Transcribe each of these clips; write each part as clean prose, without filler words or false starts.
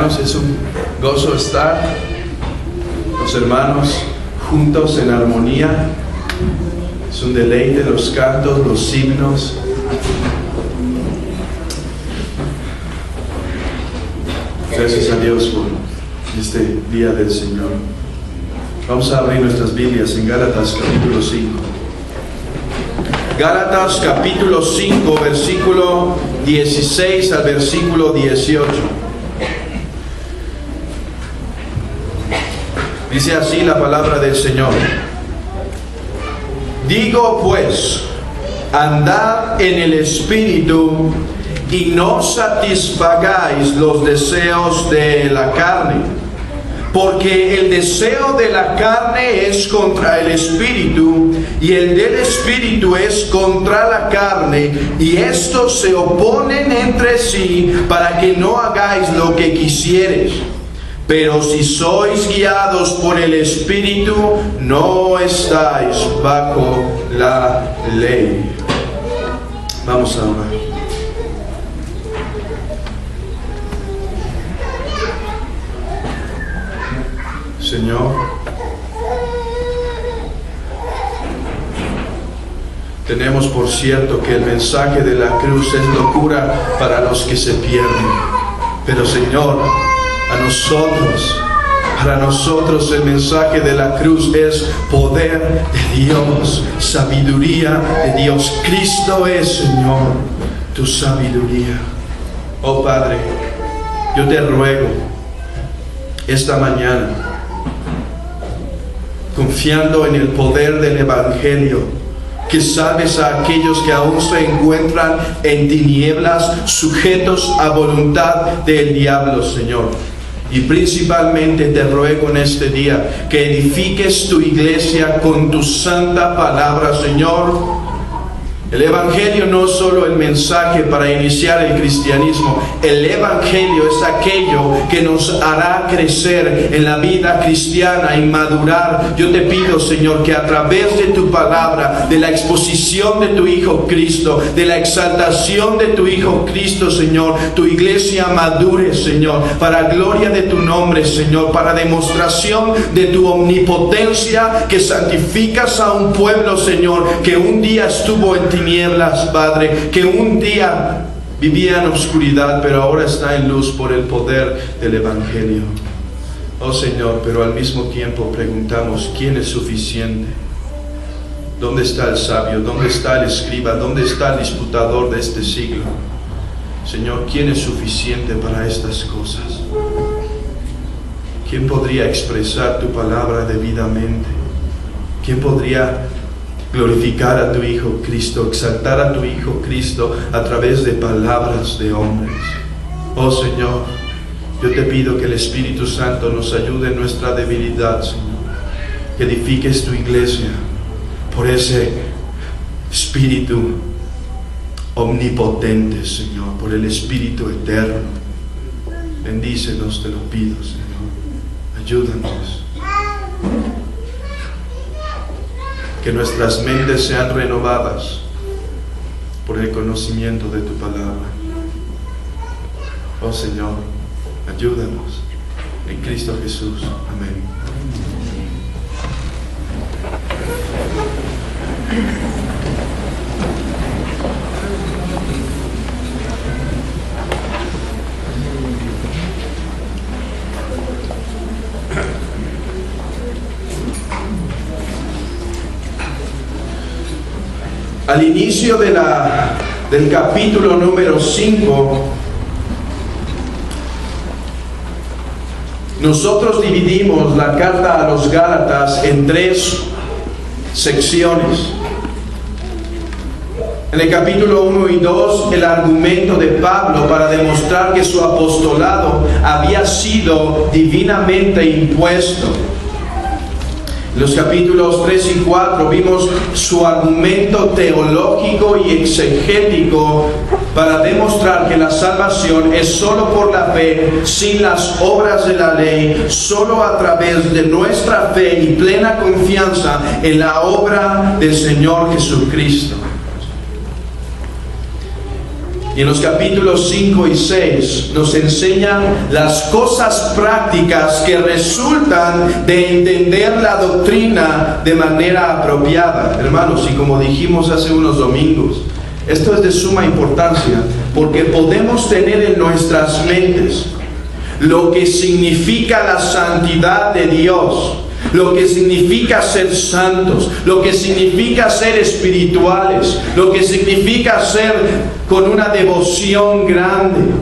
hermanos, es un gozo estar los hermanos juntos en armonía. Es un deleite los cantos, los himnos. Gracias a Dios por este día del Señor. Vamos a abrir nuestras Biblias en Gálatas capítulo 5. Gálatas capítulo 5, versículo 16 al versículo 18. Dice así la palabra del Señor. Digo pues, andad en el Espíritu y no satisfagáis los deseos de la carne. Porque el deseo de la carne es contra el Espíritu, y el del Espíritu es contra la carne, y estos se oponen entre sí para que no hagáis lo que quisieres. Pero si sois guiados por el Espíritu, no estáis bajo la ley. Vamos a orar. Señor, tenemos por cierto que el mensaje de la cruz es locura para los que se pierden. Pero Señor, para nosotros el mensaje de la cruz es poder de Dios, sabiduría de Dios. Cristo es, Señor, tu sabiduría. Oh Padre, yo te ruego esta mañana, confiando en el poder del Evangelio, que salves a aquellos que aún se encuentran en tinieblas, sujetos a voluntad del diablo, Señor. Y principalmente te ruego en este día que edifiques tu iglesia con tu santa palabra, Señor. El Evangelio no es solo el mensaje para iniciar el cristianismo. El Evangelio es aquello que nos hará crecer en la vida cristiana y madurar. Yo te pido, Señor, que a través de tu palabra, de la exposición de tu Hijo Cristo, de la exaltación de tu Hijo Cristo, Señor, tu iglesia madure, Señor, para gloria de tu nombre, Señor, para demostración de tu omnipotencia, que santificas a un pueblo, Señor, que un día estuvo en tinieblas, Padre, que un día vivía en oscuridad, pero ahora está en luz por el poder del Evangelio. Oh Señor, pero al mismo tiempo preguntamos, ¿quién es suficiente? ¿Dónde está el sabio? ¿Dónde está el escriba? ¿Dónde está el disputador de este siglo? Señor, ¿quién es suficiente para estas cosas? ¿Quién podría expresar tu palabra debidamente? ¿Quién podría glorificar a tu Hijo Cristo, exaltar a tu Hijo Cristo a través de palabras de hombres? Oh Señor, yo te pido que el Espíritu Santo nos ayude en nuestra debilidad, Señor. Que edifiques tu iglesia por ese Espíritu omnipotente, Señor, por el Espíritu eterno. Bendícenos, te lo pido, Señor. Ayúdanos. Que nuestras mentes sean renovadas por el conocimiento de tu palabra. Oh Señor, ayúdanos. En Cristo Jesús. Amén. Al inicio del capítulo número 5, nosotros dividimos la carta a los Gálatas en 3 secciones. En el capítulo 1 y 2, el argumento de Pablo para demostrar que su apostolado había sido divinamente impuesto. En los capítulos 3 y 4 vimos su argumento teológico y exegético para demostrar que la salvación es solo por la fe, sin las obras de la ley, solo a través de nuestra fe y plena confianza en la obra del Señor Jesucristo. Y en los capítulos 5 y 6 nos enseñan las cosas prácticas que resultan de entender la doctrina de manera apropiada. Hermanos, y como dijimos hace unos domingos, esto es de suma importancia porque podemos tener en nuestras mentes lo que significa la santidad de Dios, lo que significa ser santos, lo que significa ser espirituales, lo que significa ser con una devoción grande.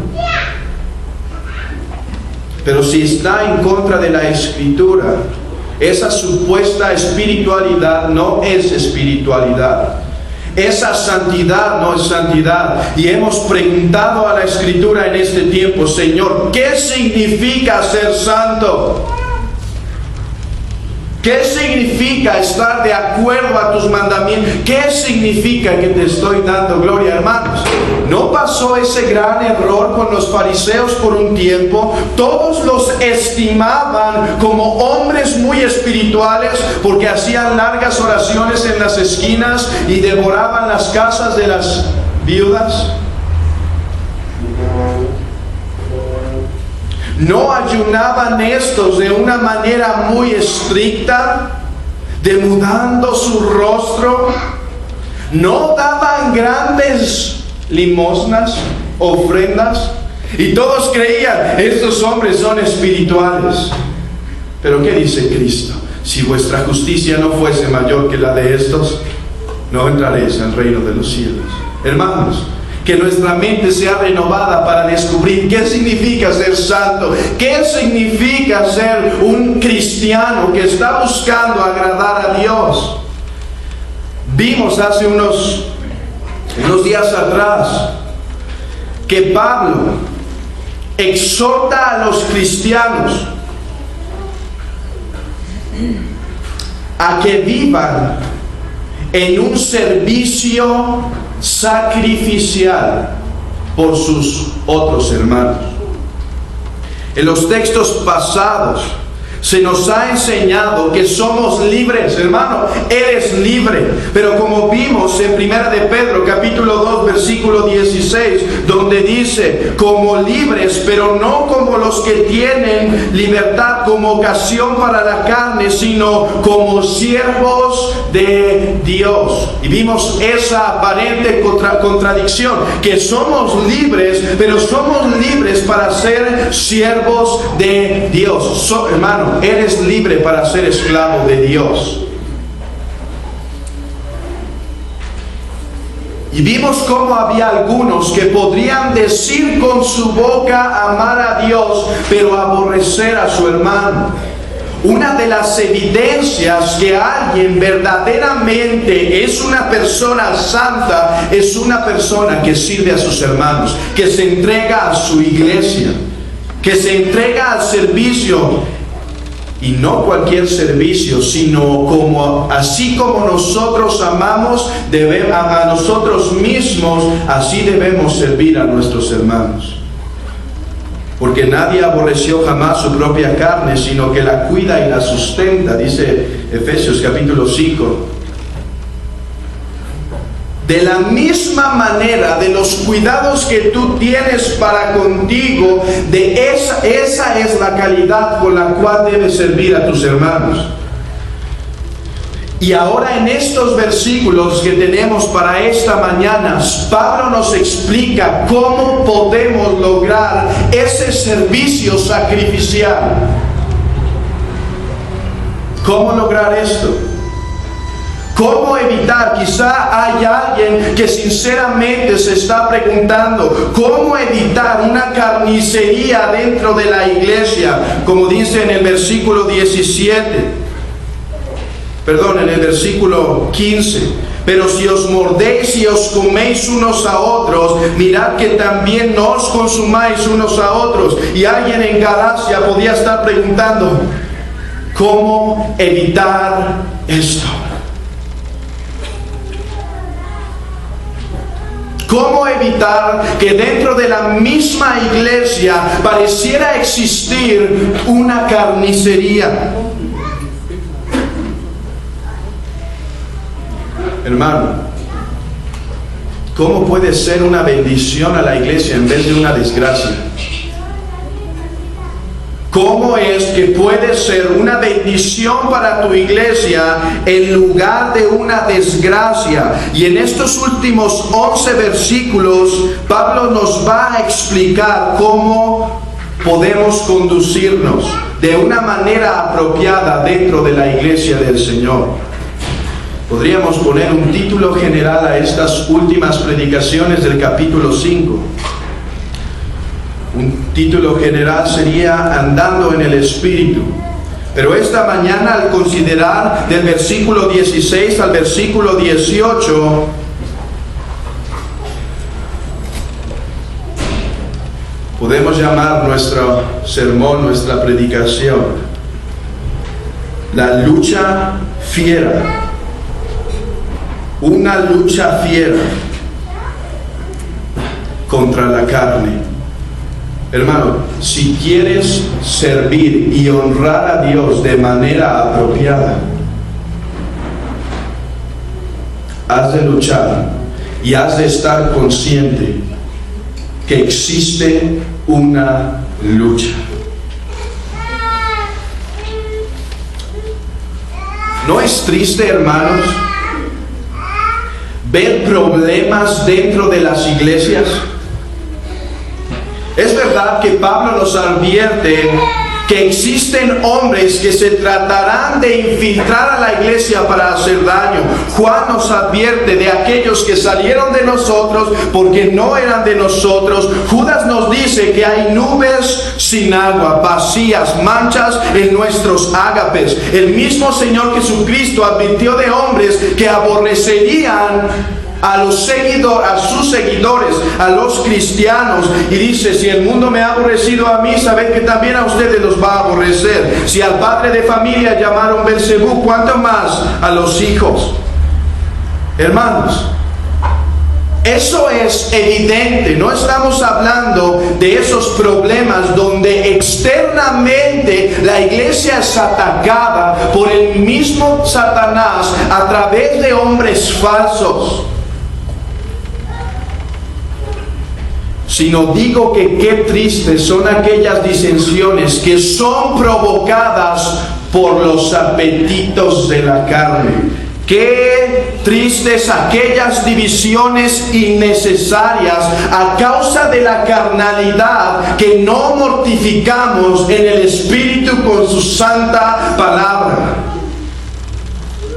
Pero si está en contra de la Escritura, esa supuesta espiritualidad no es espiritualidad. Esa santidad no es santidad. Y hemos preguntado a la Escritura en este tiempo: Señor, ¿qué significa ser santo? ¿Qué significa estar de acuerdo a tus mandamientos? ¿Qué significa que te estoy dando gloria, hermanos? ¿No pasó ese gran error con los fariseos por un tiempo? Todos los estimaban como hombres muy espirituales porque hacían largas oraciones en las esquinas y devoraban las casas de las viudas. ¿No ayunaban estos de una manera muy estricta, demudando su rostro? ¿No daban grandes limosnas, ofrendas? Y todos creían, estos hombres son espirituales. Pero ¿qué dice Cristo? Si vuestra justicia no fuese mayor que la de estos, no entraréis al reino de los cielos. Hermanos, que nuestra mente sea renovada para descubrir qué significa ser santo, qué significa ser un cristiano que está buscando agradar a Dios. Vimos hace unos días atrás que Pablo exhorta a los cristianos a que vivan en un servicio sacrificial por sus otros hermanos. En los textos pasados se nos ha enseñado que somos libres, hermano. Eres libre. Pero como vimos en 1 de Pedro, capítulo 2, versículo 16, donde dice, como libres, pero no como los que tienen libertad como ocasión para la carne, sino como siervos de Dios. Y vimos esa aparente contradicción, que somos libres, pero somos libres para ser siervos de Dios. Hermano, eres libre para ser esclavo de Dios. Y vimos cómo había algunos que podrían decir con su boca amar a Dios, pero aborrecer a su hermano. Una de las evidencias que alguien verdaderamente es una persona santa es una persona que sirve a sus hermanos, que se entrega a su iglesia, que se entrega al servicio. Y no cualquier servicio, sino como así como nosotros amamos a nosotros mismos, así debemos servir a nuestros hermanos. Porque nadie aborreció jamás su propia carne, sino que la cuida y la sustenta, dice Efesios capítulo 5. De la misma manera, de los cuidados que tú tienes para contigo, esa es la calidad con la cual debes servir a tus hermanos. Y ahora en estos versículos que tenemos para esta mañana, Pablo nos explica cómo podemos lograr ese servicio sacrificial. ¿Cómo lograr esto? ¿Cómo evitar? Quizá hay alguien que sinceramente se está preguntando, ¿cómo evitar una carnicería dentro de la iglesia? Como dice en el versículo 15. Pero si os mordéis y os coméis unos a otros, mirad que también no os consumáis unos a otros. Y alguien en Galacia podía estar preguntando, ¿cómo evitar esto? ¿Cómo evitar que dentro de la misma iglesia pareciera existir una carnicería? Hermano, ¿cómo puede ser una bendición a la iglesia en vez de una desgracia? ¿Cómo es que puede ser una bendición para tu iglesia en lugar de una desgracia? Y en estos últimos 11 versículos, Pablo nos va a explicar cómo podemos conducirnos de una manera apropiada dentro de la iglesia del Señor. Podríamos poner un título general a estas últimas predicaciones del capítulo 5. Un título general sería Andando en el Espíritu. Pero esta mañana, al considerar del versículo 16 al versículo 18, podemos llamar nuestro sermón, nuestra predicación, la lucha fiera. Una lucha fiera contra la carne. Hermano, si quieres servir y honrar a Dios de manera apropiada, has de luchar y has de estar consciente que existe una lucha. ¿No es triste, hermanos, ver problemas dentro de las iglesias? Es verdad que Pablo nos advierte que existen hombres que se tratarán de infiltrar a la iglesia para hacer daño. Juan nos advierte de aquellos que salieron de nosotros porque no eran de nosotros. Judas nos dice que hay nubes sin agua, vacías, manchas en nuestros ágapes. El mismo Señor Jesucristo advirtió de hombres que aborrecerían a sus seguidores, a los cristianos, y dice: si el mundo me ha aborrecido a mí, sabed que también a ustedes los va a aborrecer. Si al padre de familia llamaron Belzebú, ¿cuánto más a los hijos? Hermanos, eso es evidente. No estamos hablando de esos problemas donde externamente la iglesia es atacada por el mismo Satanás a través de hombres falsos. Sino digo que qué tristes son aquellas disensiones que son provocadas por los apetitos de la carne. Qué tristes aquellas divisiones innecesarias a causa de la carnalidad que no mortificamos en el Espíritu con su santa palabra.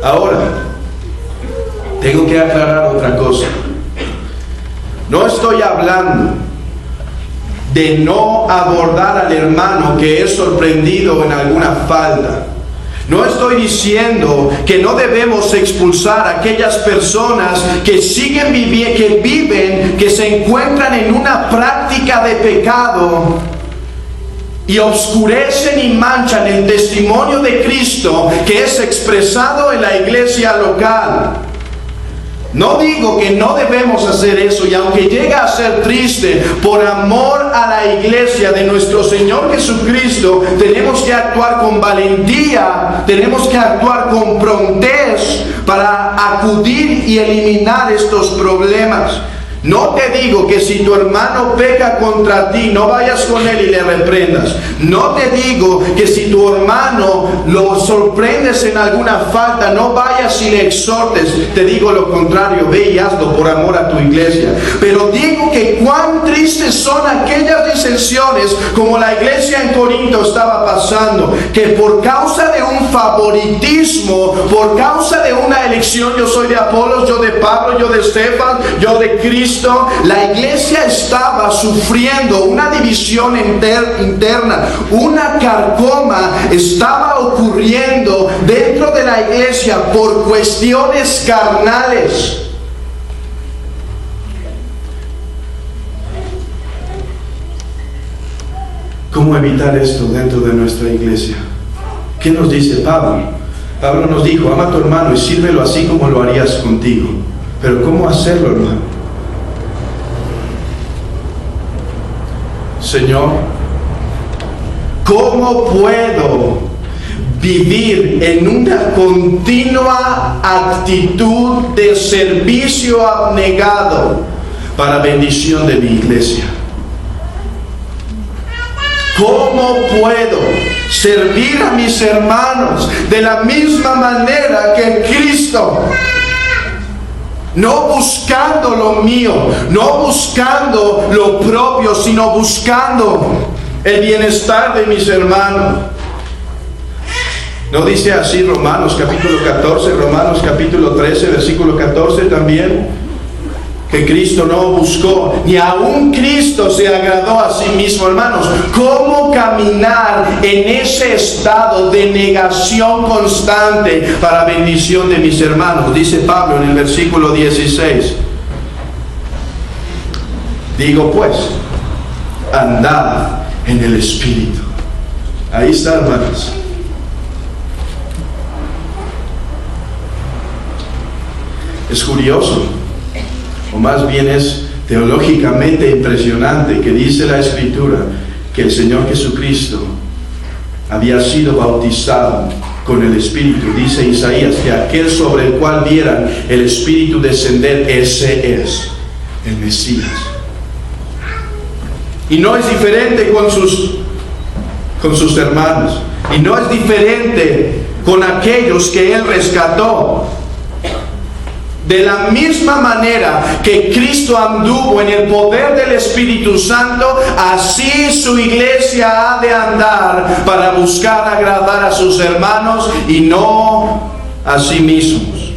Ahora, tengo que aclarar otra cosa. No estoy hablando de no abordar al hermano que es sorprendido en alguna falta. No estoy diciendo que no debemos expulsar a aquellas personas que siguen viviendo, que se encuentran en una práctica de pecado y obscurecen y manchan el testimonio de Cristo que es expresado en la iglesia local. No digo que no debemos hacer eso, y aunque llega a ser triste, por amor a la iglesia de nuestro Señor Jesucristo, tenemos que actuar con valentía, tenemos que actuar con prontez para acudir y eliminar estos problemas. No te digo que si tu hermano peca contra ti, no vayas con él y le reprendas. No te digo que si tu hermano lo sorprendes en alguna falta, no vayas y le exhortes. Te digo lo contrario, ve y hazlo por amor a tu iglesia. Pero digo que cuán tristes son aquellas disensiones como la iglesia en Corinto estaba pasando, que por causa de un favoritismo, por causa de una elección, yo soy de Apolos, yo de Pablo, yo de Esteban, yo de Cristo, la iglesia estaba sufriendo una división interna, una carcoma estaba ocurriendo dentro de la iglesia por cuestiones carnales. ¿Cómo evitar esto dentro de nuestra iglesia? ¿Qué nos dice Pablo? Pablo nos dijo: ama a tu hermano y sírvelo así como lo harías contigo. Pero ¿cómo hacerlo, hermano? Señor, ¿cómo puedo vivir en una continua actitud de servicio abnegado para bendición de mi iglesia? ¿Cómo puedo servir a mis hermanos de la misma manera que Cristo? No buscando lo mío, no buscando lo propio, sino buscando el bienestar de mis hermanos. ¿No dice así Romanos capítulo 14, Romanos capítulo 13, versículo 14 también? Que Cristo no buscó, ni aún Cristo se agradó a sí mismo, hermanos. ¿Cómo caminar en ese estado de negación constante para bendición de mis hermanos? Dice Pablo en el versículo 16. Digo pues, andad en el Espíritu. Ahí está, hermanos. Es curioso, o más bien es teológicamente impresionante, que dice la Escritura que el Señor Jesucristo había sido bautizado con el Espíritu. Dice Isaías que aquel sobre el cual vieran el Espíritu descender, ese es el Mesías. Y no es diferente con sus hermanos, y no es diferente con aquellos que Él rescató. De la misma manera que Cristo anduvo en el poder del Espíritu Santo, así su iglesia ha de andar para buscar agradar a sus hermanos y no a sí mismos.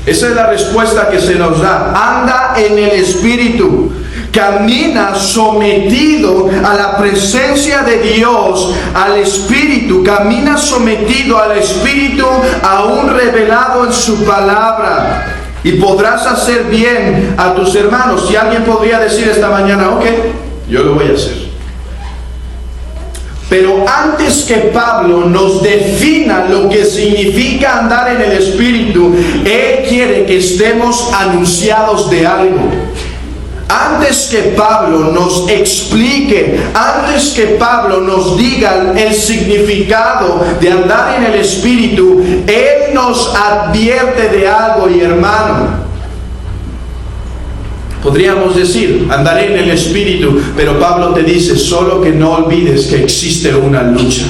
Esa es la respuesta que se nos da. Anda en el Espíritu. Camina sometido a la presencia de Dios, al Espíritu. Camina sometido al Espíritu, aún revelado en su palabra. Y podrás hacer bien a tus hermanos. Si alguien podría decir esta mañana, ok, yo lo voy a hacer. Pero antes que Pablo nos defina lo que significa andar en el Espíritu, Él quiere que estemos anunciados de algo. Antes que Pablo nos explique, antes que Pablo nos diga el significado de andar en el Espíritu, Él nos advierte de algo. Y hermano, podríamos decir, andaré en el Espíritu, pero Pablo te dice, solo que no olvides que existe una lucha.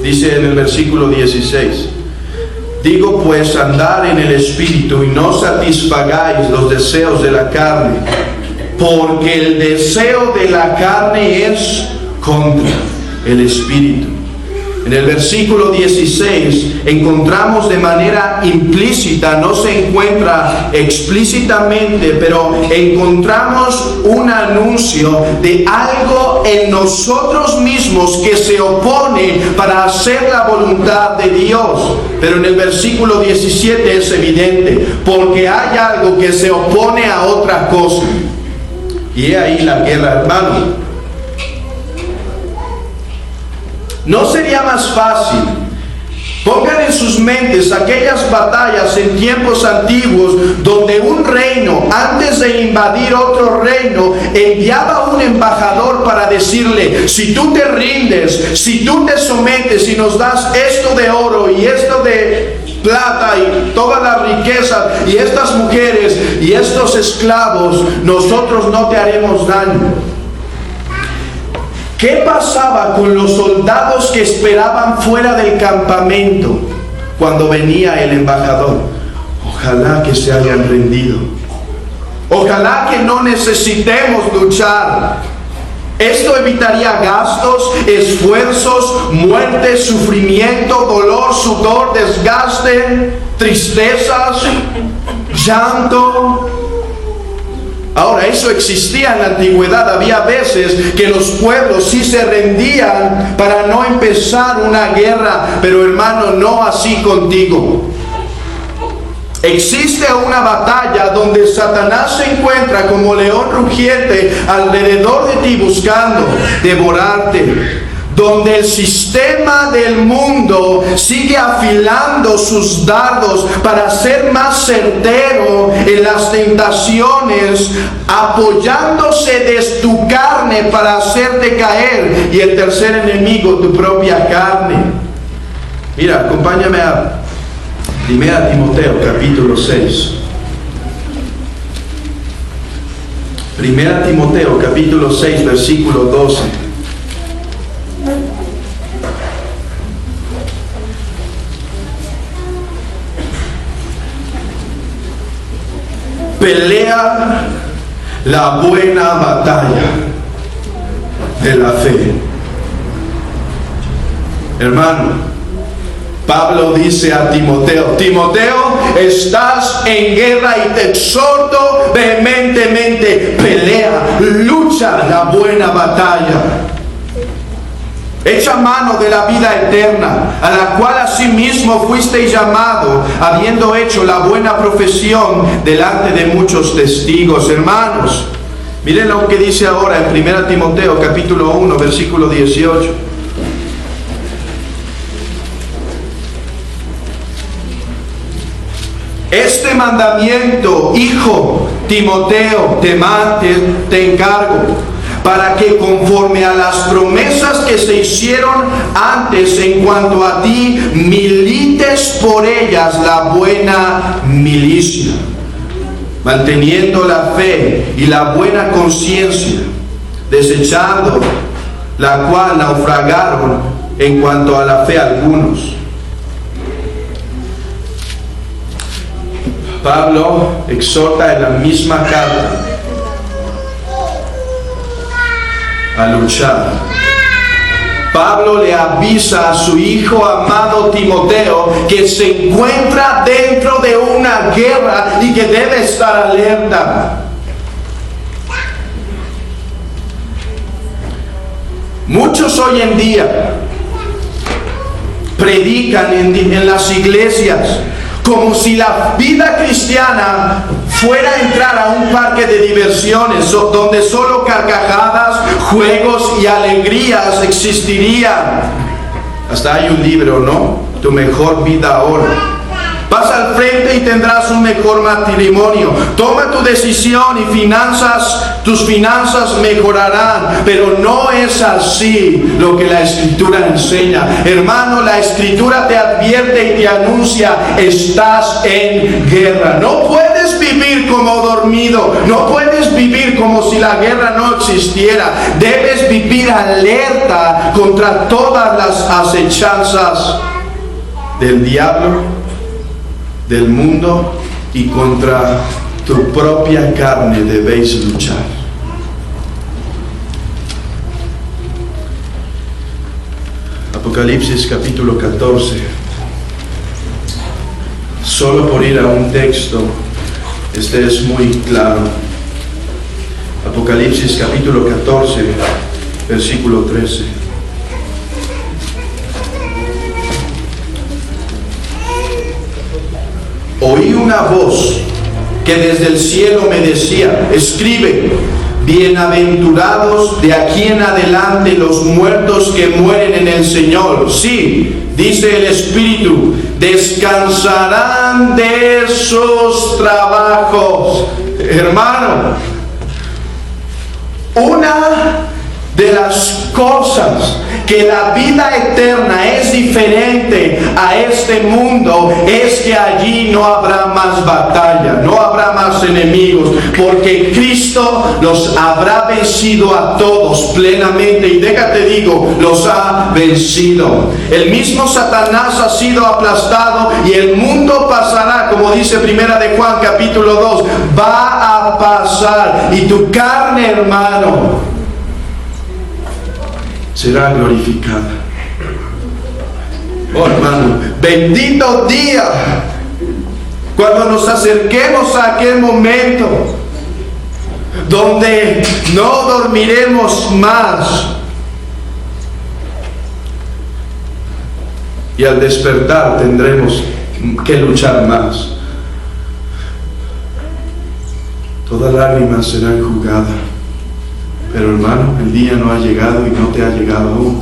Dice en el versículo 16, digo pues, andar en el Espíritu y no satisfagáis los deseos de la carne, porque el deseo de la carne es contra el Espíritu. En el versículo 16 encontramos de manera implícita, no se encuentra explícitamente, pero encontramos un anuncio de algo en nosotros mismos que se opone para hacer la voluntad de Dios. Pero en el versículo 17 es evidente, porque hay algo que se opone a otra cosa. Y he ahí la guerra, hermano. ¿No sería más fácil? Pongan en sus mentes aquellas batallas en tiempos antiguos donde un reino, antes de invadir otro reino, enviaba un embajador para decirle, si tú te rindes, si tú te sometes y nos das esto de oro y esto de plata y toda la riqueza y estas mujeres y estos esclavos, nosotros no te haremos daño. ¿Qué pasaba con los soldados que esperaban fuera del campamento cuando venía el embajador? Ojalá que se hayan rendido. Ojalá que no necesitemos luchar. Esto evitaría gastos, esfuerzos, muerte, sufrimiento, dolor, sudor, desgaste, tristezas, llanto. Ahora, eso existía en la antigüedad. Había veces que los pueblos sí se rendían para no empezar una guerra, pero hermano, no así contigo. Existe una batalla donde Satanás se encuentra como león rugiente alrededor de ti buscando devorarte. Donde el sistema del mundo sigue afilando sus dardos para ser más certero en las tentaciones, apoyándose de tu carne para hacerte caer. Y el tercer enemigo, tu propia carne. Mira, acompáñame a Primera Timoteo capítulo 6. Primera Timoteo capítulo 6 versículo 12. Pelea la buena batalla de la fe. Hermano, Pablo dice a Timoteo: Timoteo, estás en guerra y te exhorto vehementemente, pelea, lucha la buena batalla. Echa mano de la vida eterna, a la cual asimismo fuisteis llamado, habiendo hecho la buena profesión delante de muchos testigos. Hermanos, miren lo que dice ahora en 1 Timoteo capítulo 1 versículo 18. Este mandamiento, hijo Timoteo, te encargo, para que conforme a las promesas que se hicieron antes en cuanto a ti, milites por ellas la buena milicia, manteniendo la fe y la buena conciencia, desechando la cual naufragaron en cuanto a la fe algunos. Pablo exhorta en la misma carta a luchar. Pablo le avisa a su hijo amado Timoteo que se encuentra dentro de una guerra y que debe estar alerta. Muchos hoy en día predican en las iglesias como si la vida cristiana fuera a entrar a un parque de diversiones donde solo carcajadas, juegos y alegrías existirían. Hasta hay un libro, ¿no? Tu mejor vida ahora. Vas al frente y tendrás un mejor matrimonio. Toma tu decisión y tus finanzas mejorarán. Pero no es así lo que la Escritura enseña. Hermano, la Escritura te advierte y te anuncia: estás en guerra. No puedes vivir como dormido. No puedes vivir como si la guerra no existiera. Debes vivir alerta contra todas las acechanzas del diablo, del mundo, y contra tu propia carne debéis luchar. Apocalipsis capítulo 14. Solo por ir a un texto, este es muy claro. Apocalipsis capítulo 14, versículo 13. Oí una voz que desde el cielo me decía: escribe, bienaventurados de aquí en adelante los muertos que mueren en el Señor. Sí, dice el Espíritu, descansarán de sus trabajos. Hermano, una de las cosas que la vida eterna es diferente a este mundo es que allí no habrá más batalla, no habrá más enemigos, porque Cristo los habrá vencido a todos plenamente, y déjate digo, los ha vencido. El mismo Satanás ha sido aplastado y el mundo pasará, como dice Primera de Juan capítulo 2, va a pasar, y tu carne, hermano, será glorificada. Oh, hermano, bendito día cuando nos acerquemos a aquel momento donde no dormiremos más, y al despertar tendremos que luchar más. Todas lágrimas serán enjugadas. Pero hermano, el día no ha llegado y no te ha llegado aún.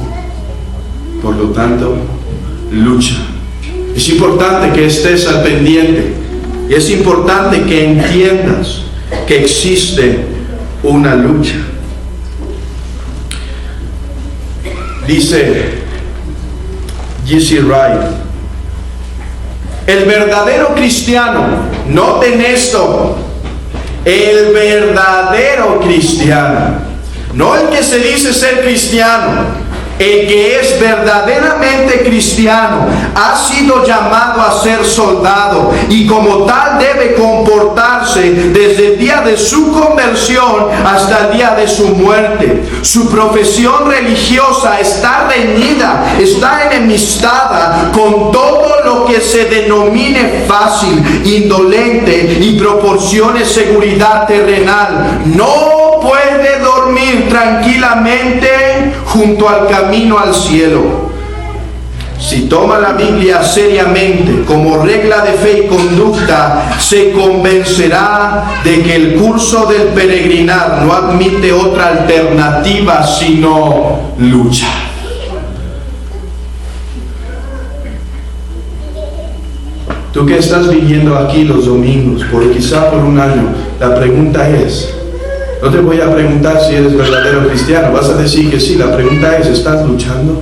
Por lo tanto, lucha. Es importante que estés al pendiente. Y es importante que entiendas que existe una lucha. Dice G.C. Wright: El verdadero cristiano, noten esto, el verdadero cristiano, no el que se dice ser cristiano, el que es verdaderamente cristiano ha sido llamado a ser soldado y como tal debe comportarse desde el día de su conversión hasta el día de su muerte. Su profesión religiosa está reñida, está enemistada con todo lo que se denomine fácil, indolente y proporcione seguridad terrenal. No puede dormir tranquilamente junto al camino al cielo. Si toma la Biblia seriamente como regla de fe y conducta, se convencerá de que el curso del peregrinar no admite otra alternativa sino lucha. Tú que estás viviendo aquí los domingos, quizá por un año, la pregunta es, no te voy a preguntar si eres verdadero cristiano, vas a decir que sí, la pregunta es, ¿estás luchando?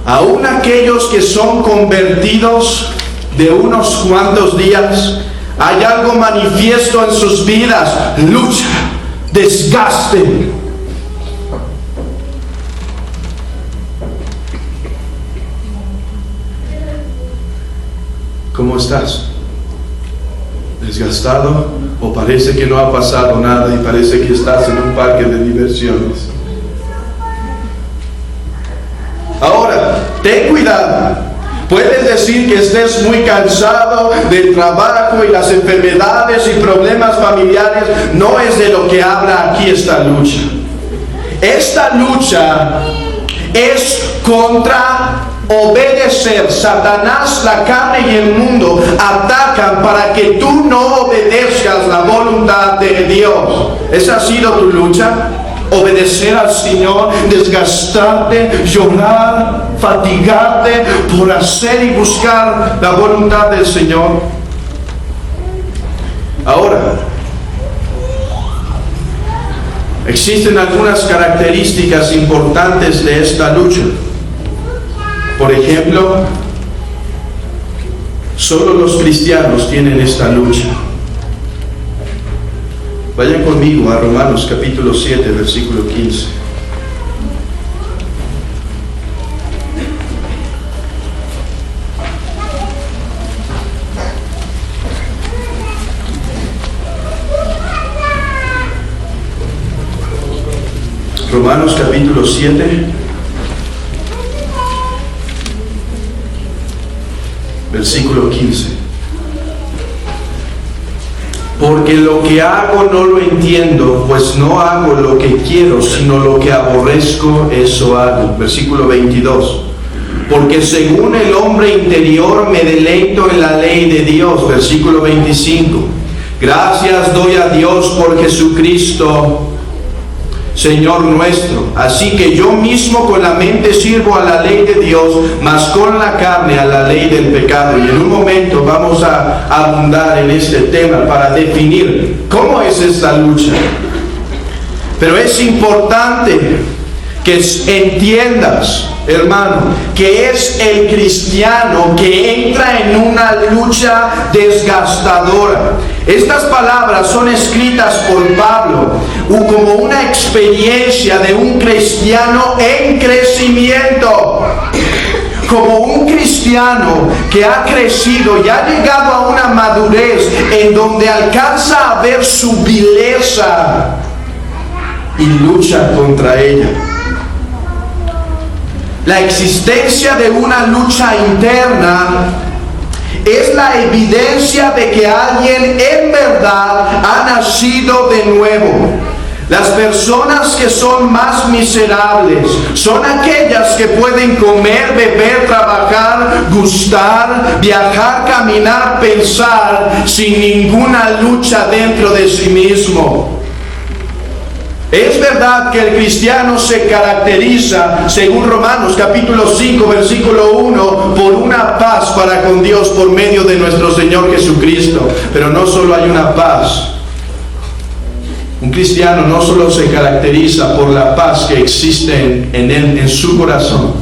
Aún aquellos que son convertidos de unos cuantos días, hay algo manifiesto en sus vidas: lucha, desgaste. ¿Cómo estás? ¿Desgastado? ¿O parece que no ha pasado nada y parece que estás en un parque de diversiones? Ahora, ten cuidado. Puedes decir que estés muy cansado del trabajo y las enfermedades y problemas familiares. No es de lo que habla aquí esta lucha. Esta lucha es contra obedecer. Satanás, la carne y el mundo atacan para que tú no obedezcas la voluntad de Dios. ¿Esa ha sido tu lucha? Obedecer al Señor, desgastarte, llorar, fatigarte por hacer y buscar la voluntad del Señor. Ahora, existen algunas características importantes de esta lucha. Por ejemplo, solo los cristianos tienen esta lucha. Vayan conmigo a Romanos capítulo 7, versículo 15. Romanos capítulo 7, versículo 15. Porque lo que hago no lo entiendo, pues no hago lo que quiero, sino lo que aborrezco, eso hago. Versículo 22. Porque según el hombre interior me deleito en la ley de Dios. Versículo 25. Gracias doy a Dios por Jesucristo, Señor nuestro. Así que yo mismo con la mente sirvo a la ley de Dios, mas con la carne a la ley del pecado. Y en un momento vamos a abundar en este tema para definir cómo es esta lucha. Pero es importante que entiendas, hermano, que es el cristiano que entra en una lucha desgastadora. Estas palabras son escritas por Pablo como una experiencia de un cristiano en crecimiento. Como un cristiano que ha crecido y ha llegado a una madurez en donde alcanza a ver su vileza y lucha contra ella. La existencia de una lucha interna es la evidencia de que alguien en verdad ha nacido de nuevo. Las personas que son más miserables son aquellas que pueden comer, beber, trabajar, gustar, viajar, caminar, pensar sin ninguna lucha dentro de sí mismo. Es verdad que el cristiano se caracteriza, según Romanos capítulo 5, versículo 1, por una paz para con Dios por medio de nuestro Señor Jesucristo. Pero no solo hay una paz. Un cristiano no solo se caracteriza por la paz que existe en él, en su corazón,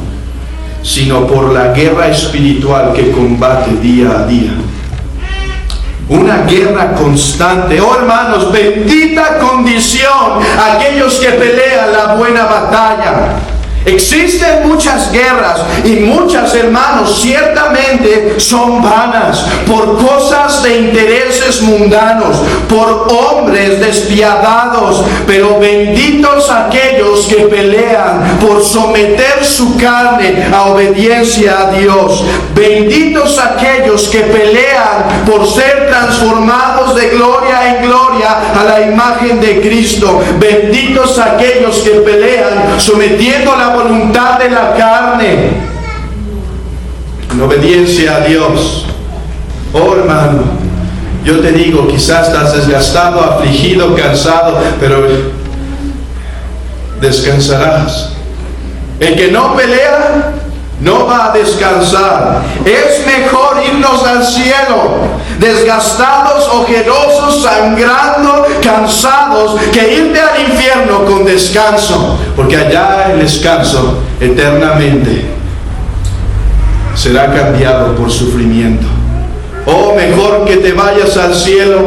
sino por la guerra espiritual que combate día a día. Una guerra constante. Oh hermanos, bendita condición aquellos que pelean la buena batalla. Existen muchas guerras y muchas, hermanos, ciertamente son vanas por cosas de intereses mundanos, por hombres despiadados, pero benditos aquellos que pelean por someter su carne a obediencia a Dios. Benditos aquellos que pelean por ser transformados de gloria en gloria a la imagen de Cristo. Benditos aquellos que pelean sometiendo la voluntad de la carne en obediencia a Dios. Oh hermano, yo te digo, quizás estás desgastado, afligido, cansado, pero descansarás. El que no pelea no va a descansar. Es mejor irnos al cielo desgastados, ojerosos, sangrando, cansados, que irte al infierno con descanso, porque allá el descanso eternamente será cambiado por sufrimiento. Oh, mejor que te vayas al cielo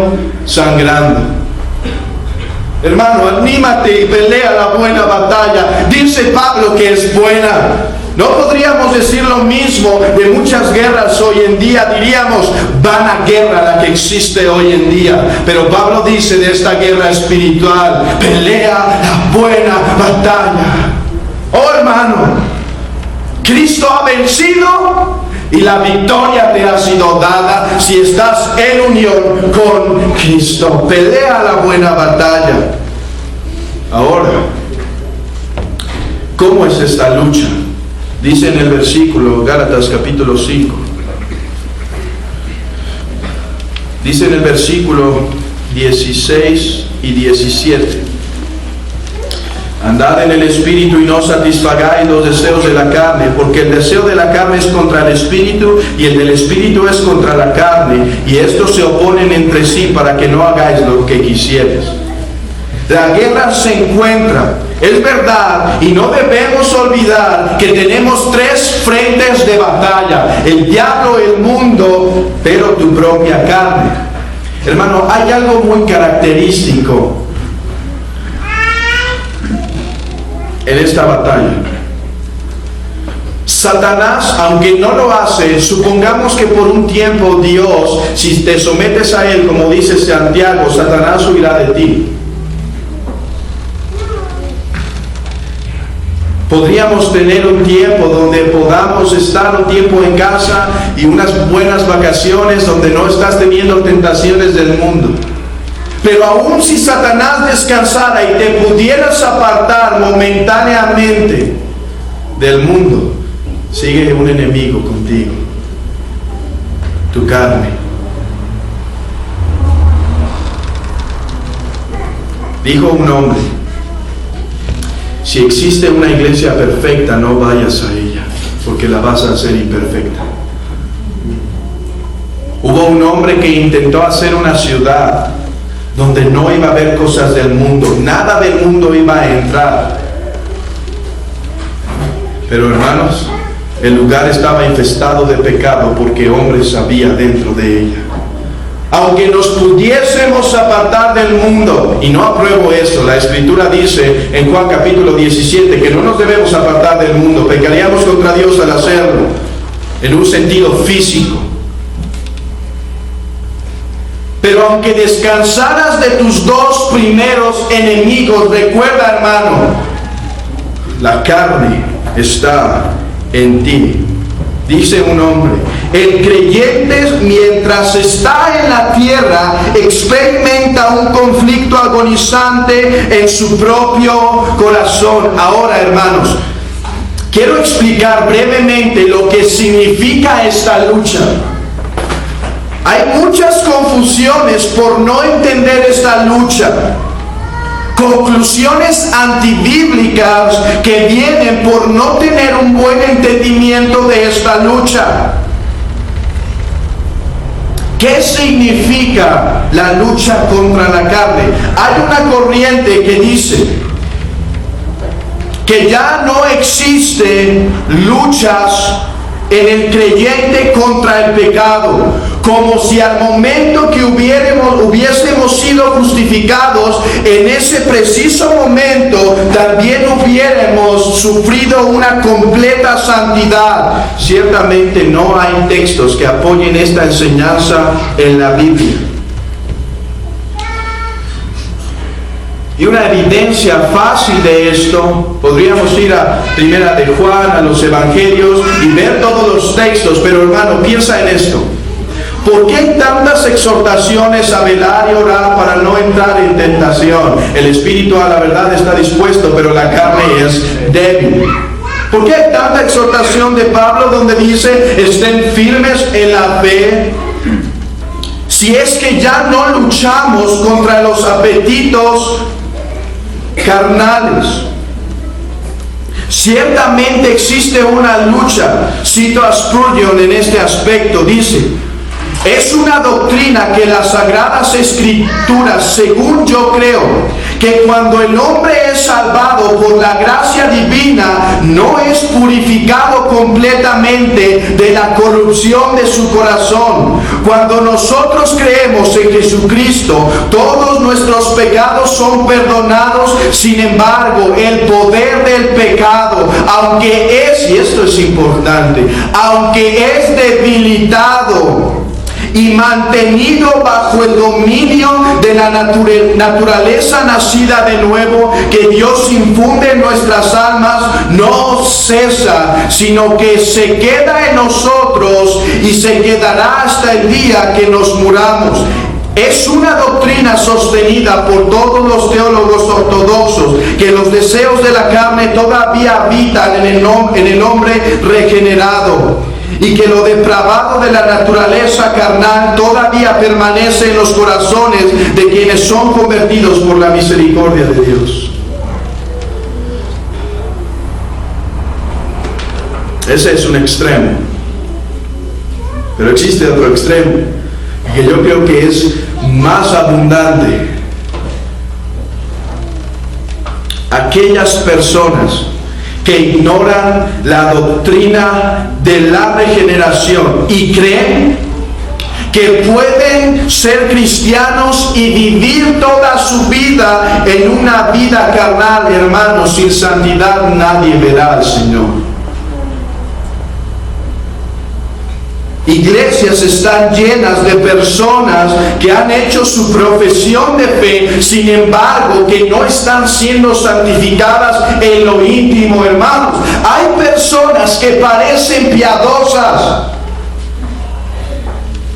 sangrando. Hermano, anímate y pelea la buena batalla. Dice Pablo que es buena. No podríamos decir lo mismo de muchas guerras hoy en día. Diríamos, vana guerra la que existe hoy en día. Pero Pablo dice de esta guerra espiritual, pelea la buena batalla. Oh hermano, Cristo ha vencido y la victoria te ha sido dada si estás en unión con Cristo. Pelea la buena batalla. Ahora, ¿cómo es esta lucha? Dice en el versículo, Gálatas capítulo 5. Dice en el versículo 16 y 17. Andad en el Espíritu y no satisfagáis los deseos de la carne, porque el deseo de la carne es contra el Espíritu y el del Espíritu es contra la carne, y estos se oponen entre sí para que no hagáis lo que quisieres. La guerra se encuentra, es verdad, y no debemos olvidar que tenemos tres frentes de batalla: el diablo, el mundo, pero tu propia carne. Hermano, hay algo muy característico en esta batalla. Satanás, aunque no lo hace, supongamos que por un tiempo Dios, si te sometes a él, como dice Santiago, Satanás huirá de ti. Podríamos tener un tiempo donde podamos estar un tiempo en casa y unas buenas vacaciones donde no estás teniendo tentaciones del mundo. Pero aún si Satanás descansara y te pudieras apartar momentáneamente del mundo, sigue un enemigo contigo, tu carne. Dijo un hombre: si existe una iglesia perfecta, no vayas a ella, porque la vas a hacer imperfecta. Hubo un hombre que intentó hacer una ciudad donde no iba a haber cosas del mundo, nada del mundo iba a entrar. Pero hermanos, el lugar estaba infestado de pecado porque hombres había dentro de ella. Aunque nos pudiésemos apartar del mundo, y no apruebo esto, la Escritura dice en Juan capítulo 17 que no nos debemos apartar del mundo, pecaríamos contra Dios al hacerlo, en un sentido físico. Pero aunque descansaras de tus dos primeros enemigos, recuerda, hermano, la carne está en ti. Dice un hombre: el creyente, mientras está en la tierra, experimenta un conflicto agonizante en su propio corazón. Ahora, hermanos, quiero explicar brevemente lo que significa esta lucha. Hay muchas confusiones por no entender esta lucha. Conclusiones antibíblicas que vienen por no tener un buen entendimiento de esta lucha. ¿Qué significa la lucha contra la carne? Hay una corriente que dice que ya no existen luchas en el creyente contra el pecado, como si al momento que hubiésemos sido justificados, en ese preciso momento también hubiéramos sufrido una completa santidad. Ciertamente no hay textos que apoyen esta enseñanza en la Biblia. Y una evidencia fácil de esto, podríamos ir a Primera de Juan, a los Evangelios y ver todos los textos, pero hermano, piensa en esto. ¿Por qué hay tantas exhortaciones a velar y orar para no entrar en tentación? El espíritu a la verdad está dispuesto, pero la carne es débil. ¿Por qué hay tanta exhortación de Pablo donde dice, estén firmes en la fe? Si es que ya no luchamos contra los apetitos carnales. Ciertamente existe una lucha. Cito a Spurgeon en este aspecto, dice: es una doctrina que las Sagradas Escrituras, según yo creo, que cuando el hombre es salvado por la gracia divina, no es purificado completamente de la corrupción de su corazón. Cuando nosotros creemos en Jesucristo, todos nuestros pecados son perdonados. Sin embargo, el poder del pecado, aunque es, y esto es importante, aunque es debilitado y mantenido bajo el dominio de la naturaleza nacida de nuevo que Dios infunde en nuestras almas, no cesa, sino que se queda en nosotros y se quedará hasta el día que nos muramos. Es una doctrina sostenida por todos los teólogos ortodoxos que los deseos de la carne todavía habitan en el hombre regenerado, y que lo depravado de la naturaleza carnal todavía permanece en los corazones de quienes son convertidos por la misericordia de Dios. Ese es un extremo, pero existe otro extremo que yo creo que es más abundante. Aquellas personas que ignoran la doctrina de la regeneración y creen que pueden ser cristianos y vivir toda su vida en una vida carnal. Hermanos, sin santidad nadie verá al Señor. Iglesias están llenas de personas que han hecho su profesión de fe, sin embargo, que no están siendo santificadas en lo íntimo, hermanos. Hay personas que parecen piadosas.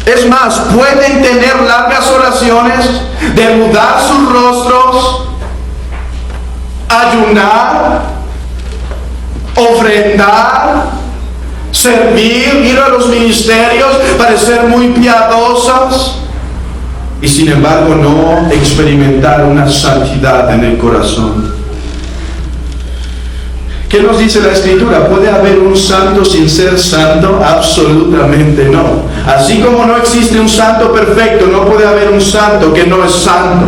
Es más, pueden tener largas oraciones, demudar sus rostros, ayunar, ofrendar, servir, ir a los ministerios, parecer muy piadosas, y sin embargo no experimentar una santidad en el corazón. ¿Qué nos dice la Escritura? ¿Puede haber un santo sin ser santo? Absolutamente no. Así como no existe un santo perfecto, no puede haber un santo que no es santo.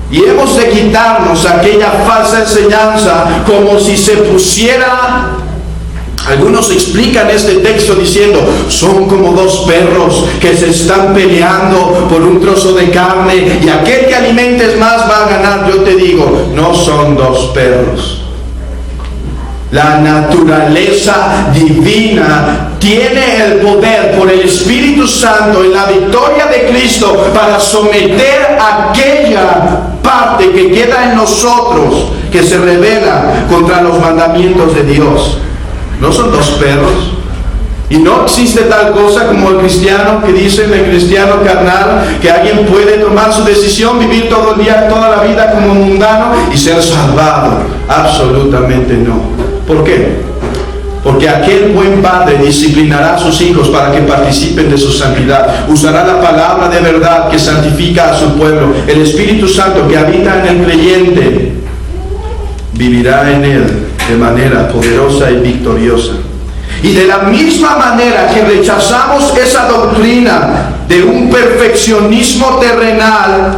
Y hemos de quitarnos aquella falsa enseñanza, como si se pusiera. Algunos explican este texto diciendo, son como dos perros que se están peleando por un trozo de carne, y aquel que alimentes más va a ganar. Yo te digo, no son dos perros. La naturaleza divina tiene el poder por el Espíritu Santo en la victoria de Cristo para someter aquella parte que queda en nosotros, que se rebela contra los mandamientos de Dios. No son dos perros. Y no existe tal cosa como el cristiano, que dicen el cristiano carnal, que alguien puede tomar su decisión, vivir todo el día, toda la vida como mundano y ser salvado. Absolutamente no. ¿Por qué? Porque aquel buen padre disciplinará a sus hijos para que participen de su santidad. Usará la palabra de verdad que santifica a su pueblo. El Espíritu Santo que habita en el creyente vivirá en él de manera poderosa y victoriosa. Y de la misma manera que rechazamos esa doctrina de un perfeccionismo terrenal,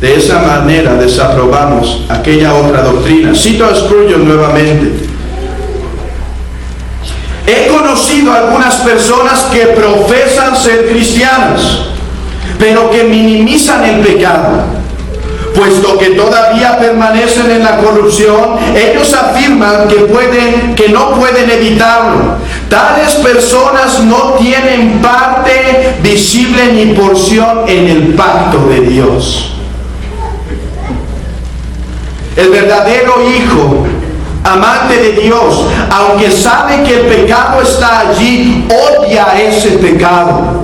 De esa manera desaprobamos aquella otra doctrina. Cito a Spurgeon nuevamente. He conocido algunas personas que profesan ser cristianas, pero que minimizan el pecado. Puesto que todavía permanecen en la corrupción, ellos afirman que no pueden evitarlo. Tales personas no tienen parte visible ni porción en el pacto de Dios. El verdadero hijo, amante de Dios, aunque sabe que el pecado está allí, odia ese pecado.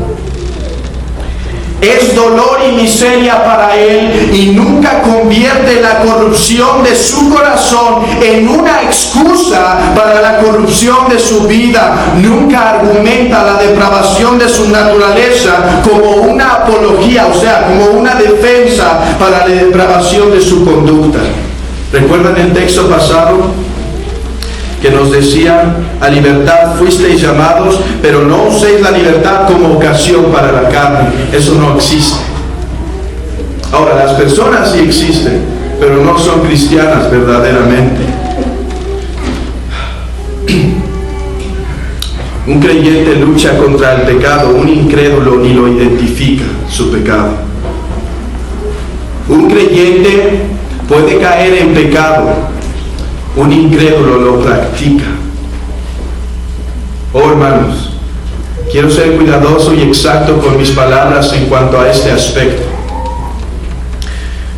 Es dolor y miseria para él y nunca convierte la corrupción de su corazón en una excusa para la corrupción de su vida. Nunca argumenta la depravación de su naturaleza como una apología, o sea, como una defensa para la depravación de su conducta. ¿Recuerdan el texto pasado? Que nos decía: a libertad fuisteis llamados, pero no uséis la libertad como ocasión para la carne. Eso no existe. Ahora, las personas sí existen, pero no son cristianas verdaderamente. Un creyente lucha contra el pecado, un incrédulo ni lo identifica su pecado. Un creyente puede caer en pecado, un incrédulo lo practica. Oh hermanos, quiero ser cuidadoso y exacto con mis palabras en cuanto a este aspecto,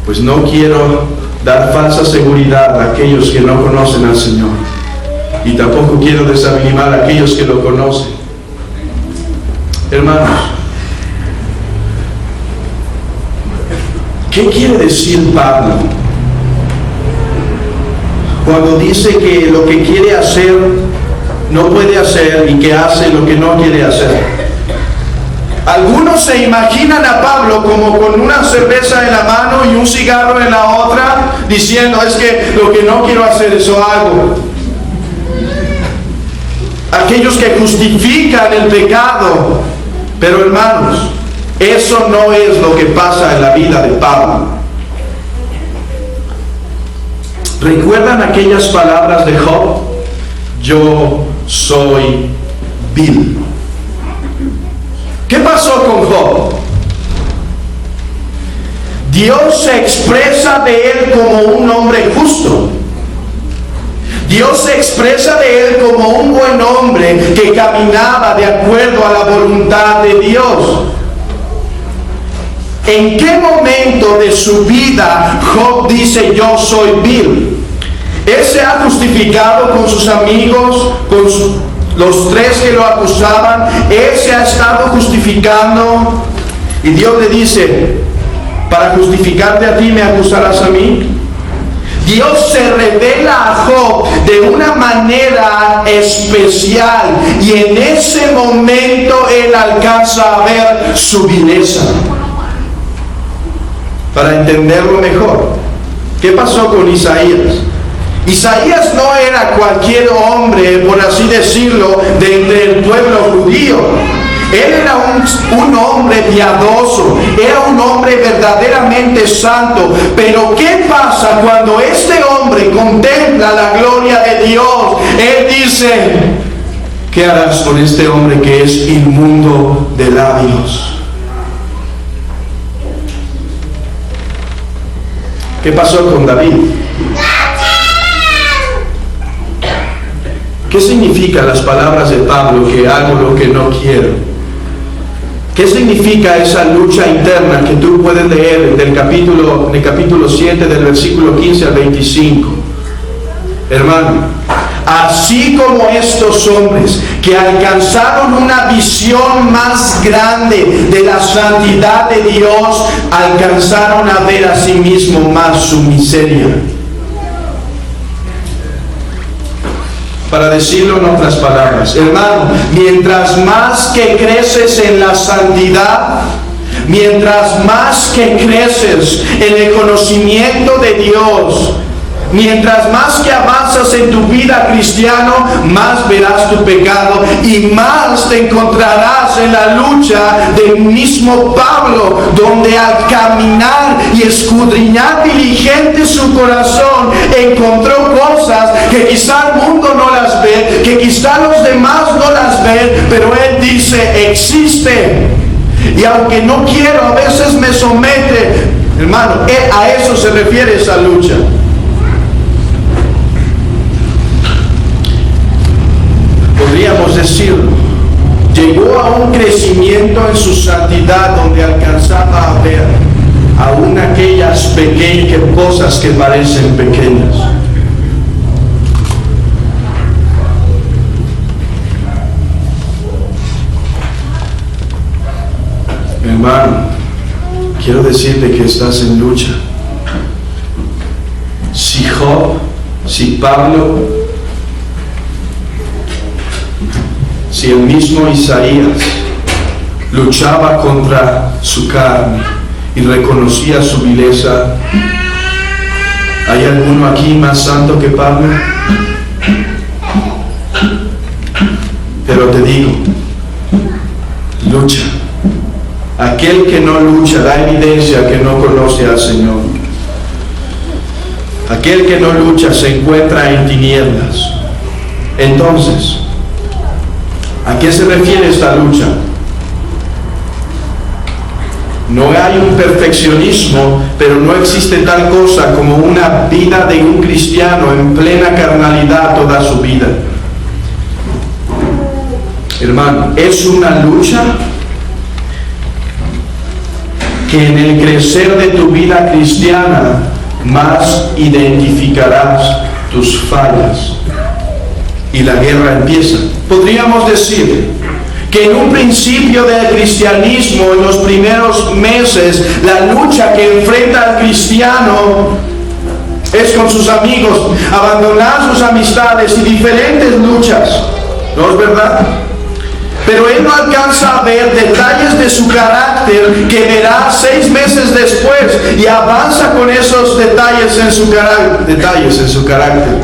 pues no quiero dar falsa seguridad a aquellos que no conocen al Señor, y tampoco quiero desanimar a aquellos que lo conocen. Hermanos, ¿qué quiere decir Pablo cuando dice que lo que quiere hacer no puede hacer y que hace lo que no quiere hacer? Algunos se imaginan a Pablo como con una cerveza en la mano y un cigarro en la otra, diciendo: es que lo que no quiero hacer, eso hago. Aquellos que justifican el pecado. Pero hermanos, eso no es lo que pasa en la vida de Pablo. ¿Recuerdan aquellas palabras de Job? Yo soy vil. ¿Qué pasó con Job? Dios se expresa de él como un hombre justo. Dios se expresa de él como un buen hombre que caminaba de acuerdo a la voluntad de Dios. ¿En qué momento de su vida Job dice: yo soy vil? Él se ha justificado con sus amigos, con los tres que lo acusaban. Él se ha estado justificando y Dios le dice: para justificarte a ti me acusarás a mí. Dios se revela a Job de una manera especial y en ese momento él alcanza a ver su vileza. Para entenderlo mejor, ¿qué pasó con Isaías? Isaías no era cualquier hombre, por así decirlo, de entre el pueblo judío. Él era un hombre piadoso, era un hombre verdaderamente santo. Pero ¿qué pasa cuando este hombre contempla la gloria de Dios? Él dice: ¿qué harás con este hombre que es inmundo de labios? ¿Qué pasó con David? ¿Qué significan las palabras de Pablo, que hago lo que no quiero? ¿Qué significa esa lucha interna que tú puedes leer del capítulo 7, del versículo 15 al 25? Hermano, así como estos hombres que alcanzaron una visión más grande de la santidad de Dios, alcanzaron a ver a sí mismos más su miseria. Para decirlo en otras palabras, hermano, mientras más que creces en la santidad, mientras más que creces en el conocimiento de Dios, Mientras más que avanzas en tu vida cristiano, más verás tu pecado y más te encontrarás en la lucha del mismo Pablo, donde al caminar y escudriñar diligente su corazón, encontró cosas que quizá el mundo no las ve, que quizá los demás no las ven, pero él dice, existe. Y aunque no quiero, a veces me somete. Hermano, a eso se refiere esa lucha. Podríamos decirlo, llegó a un crecimiento en su santidad donde alcanzaba a ver aún aquellas pequeñas cosas que parecen pequeñas. Hermano, quiero decirte que estás en lucha. Si Job, si Pablo, si el mismo Isaías luchaba contra su carne y reconocía su vileza, ¿hay alguno aquí más santo que Pablo? Pero te digo, lucha. Aquel que no lucha da evidencia que no conoce al Señor. Aquel que no lucha se encuentra en tinieblas. Entonces, ¿a qué se refiere esta lucha? No hay un perfeccionismo, pero no existe tal cosa como una vida de un cristiano en plena carnalidad toda su vida. Hermano, es una lucha que en el crecer de tu vida cristiana más identificarás tus fallas y la guerra empieza. Podríamos decir que en un principio del cristianismo, en los primeros meses, la lucha que enfrenta al cristiano es con sus amigos, abandonar sus amistades y diferentes luchas, ¿no es verdad? Pero él no alcanza a ver detalles de su carácter que verá 6 meses después y avanza con esos detalles en su carácter.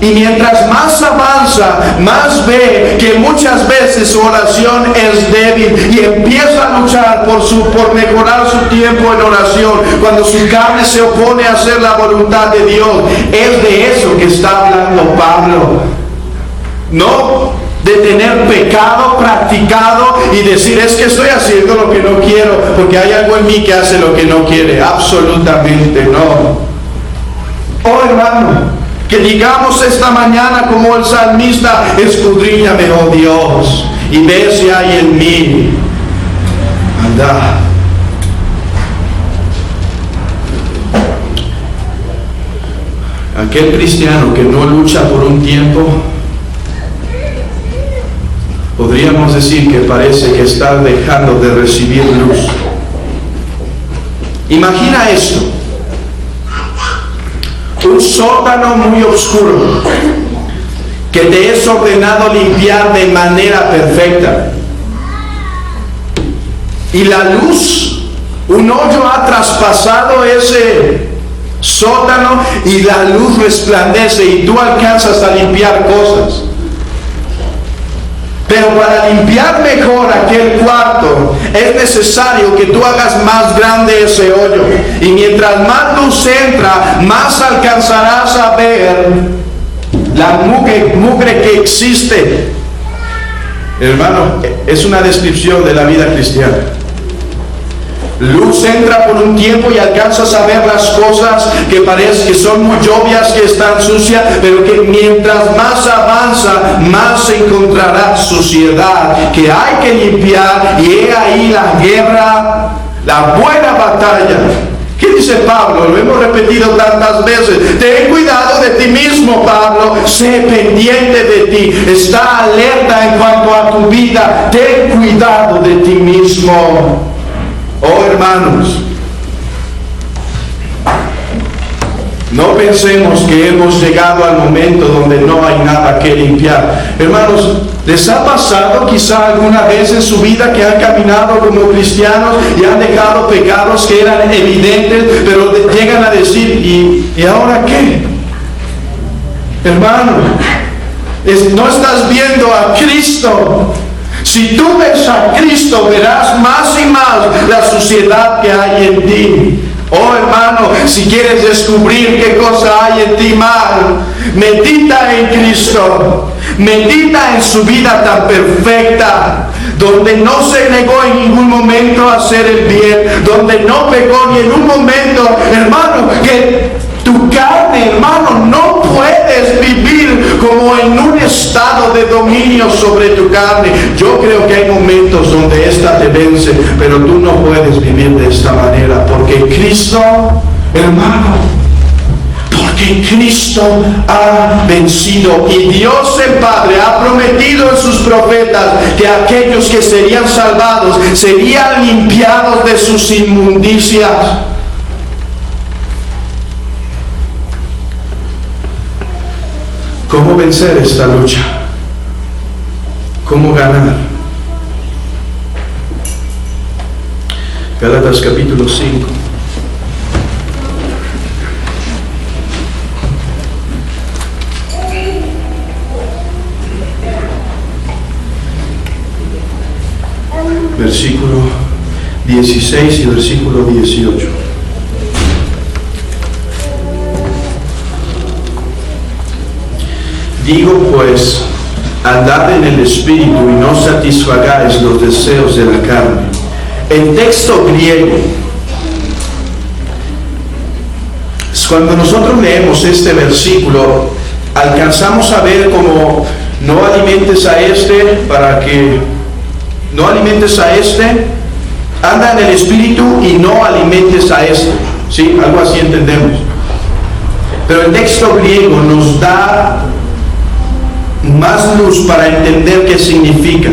Y mientras más avanza, más ve que muchas veces su oración es débil y empieza a luchar por mejorar su tiempo en oración. Cuando su carne se opone a hacer la voluntad de Dios, es de eso que está hablando Pablo. No de tener pecado practicado y decir, es que estoy haciendo lo que no quiero porque hay algo en mí que hace lo que no quiere. Absolutamente no. Oh hermano, que digamos esta mañana como el salmista, escudriñame, oh Dios, y ve si hay en mí maldad. Aquel cristiano que no lucha por un tiempo, podríamos decir que parece que está dejando de recibir luz. Imagina esto: un sótano muy oscuro que te es ordenado limpiar de manera perfecta, y la luz, un hoyo ha traspasado ese sótano y la luz resplandece y tú alcanzas a limpiar cosas. Pero para limpiar mejor aquel cuarto es necesario que tú hagas más grande ese hoyo. Y mientras más luz entra, más alcanzarás a ver la mugre que existe. Hermano, es una descripción de la vida cristiana. Luz entra por un tiempo y alcanzas a ver las cosas que parecen que son muy obvias, que están sucias, pero que mientras más avanza, más se encontrará suciedad que hay que limpiar. Y he ahí la guerra, la buena batalla. ¿Qué dice Pablo? Lo hemos repetido tantas veces. Ten cuidado de ti mismo, Pablo. Sé pendiente de ti. Está alerta en cuanto a tu vida. Ten cuidado de ti mismo. Oh hermanos, No pensemos que hemos llegado al momento donde no hay nada que limpiar. Hermanos, ¿les ha pasado quizá alguna vez en su vida que han caminado como cristianos y han dejado pecados que eran evidentes, pero llegan a decir, ¿y ahora qué? Hermano, no estás viendo a Cristo. Si tú ves a Cristo, verás más y más la suciedad que hay en ti. Oh hermano, si quieres descubrir qué cosa hay en ti mal, medita en Cristo, medita en su vida tan perfecta, donde no se negó en ningún momento a hacer el bien, donde no pecó ni en un momento, hermano, que tu carne, hermano, no puedes vivir como en un estado de dominio sobre tu carne. Yo creo que hay momentos donde esta te vence, pero tú no puedes vivir de esta manera, porque Cristo, hermano, porque Cristo ha vencido, y Dios el Padre ha prometido en sus profetas que aquellos que serían salvados serían limpiados de sus inmundicias. ¿Cómo vencer esta lucha? ¿Cómo ganar? Gálatas capítulo 5. Versículo 16 y versículo 18. Digo pues, andad en el Espíritu y no satisfagáis los deseos de la carne. El texto griego, cuando nosotros leemos este versículo, alcanzamos a ver como no alimentes a este para que no alimentes a este, anda en el Espíritu y no alimentes a este. ¿Sí? Algo así entendemos. Pero el texto griego nos da más luz para entender qué significa.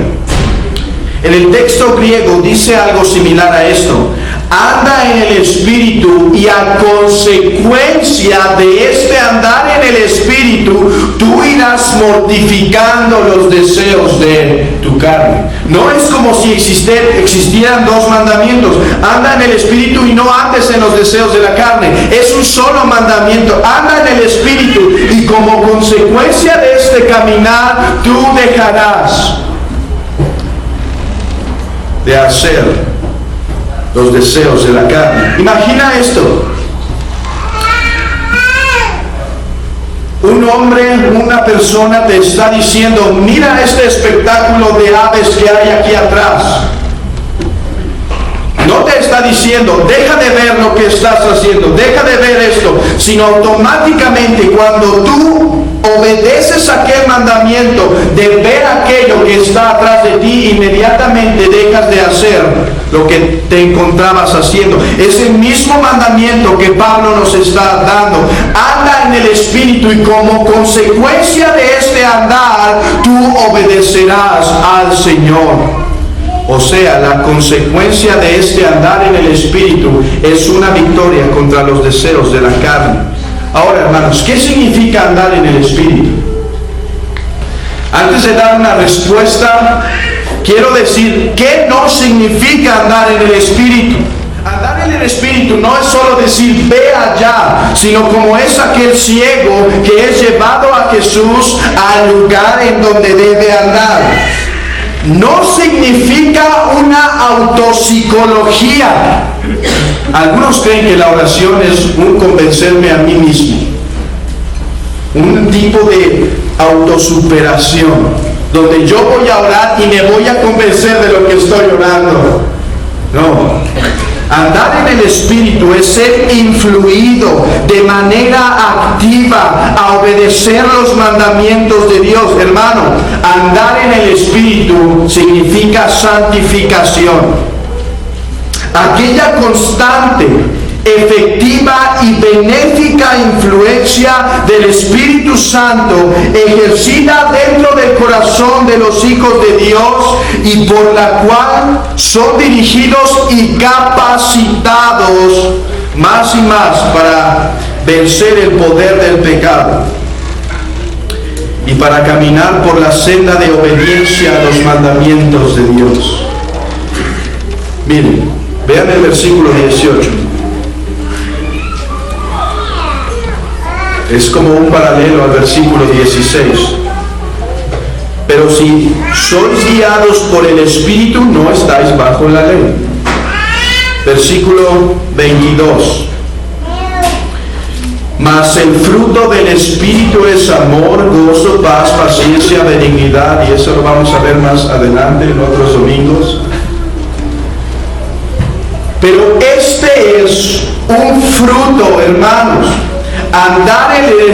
En el texto griego dice algo similar a esto: anda en el Espíritu y a consecuencia de este andar en el Espíritu, tú irás mortificando los deseos de tu carne. No es como si existieran dos mandamientos: anda en el Espíritu y no andes en los deseos de la carne. Es un solo mandamiento: anda en el Espíritu, y como consecuencia de este caminar, tú dejarás de hacer los deseos de la carne. Imagina esto: un hombre, una persona te está diciendo, mira este espectáculo de aves que hay aquí atrás. No te está diciendo, deja de ver lo que estás haciendo, deja de ver esto, sino automáticamente cuando tú obedeces aquel mandamiento de ver aquello que está atrás de ti, inmediatamente dejas de hacer lo que te encontrabas haciendo. Es el mismo mandamiento que Pablo nos está dando: anda en el Espíritu, y como consecuencia de este andar, tú obedecerás al Señor. O sea, la consecuencia de este andar en el Espíritu es una victoria contra los deseos de la carne. Ahora, hermanos, ¿qué significa andar en el Espíritu? Antes de dar una respuesta, quiero decir qué no significa andar en el Espíritu. Andar en el Espíritu no es solo decir ve allá, sino como es aquel ciego que es llevado a Jesús al lugar en donde debe andar. No significa una autopsicología. Algunos creen que la oración es un convencerme a mí mismo, un tipo de autosuperación, donde yo voy a orar y me voy a convencer de lo que estoy orando. No. Andar en el Espíritu es ser influido de manera activa a obedecer los mandamientos de Dios. Hermano, andar en el Espíritu significa santificación. Aquella constante, efectiva y benéfica influencia del Espíritu Santo ejercida dentro del corazón de los hijos de Dios, y por la cual son dirigidos y capacitados más y más para vencer el poder del pecado y para caminar por la senda de obediencia a los mandamientos de Dios. Miren, vean el versículo 18. Es como un paralelo al versículo 16. Pero si sois guiados por el Espíritu, no estáis bajo la ley. Versículo 22. Mas el fruto del Espíritu es amor, gozo, paz, paciencia, benignidad, y eso lo vamos a ver más adelante en otros domingos. Pero este es un fruto, hermanos. Andar en el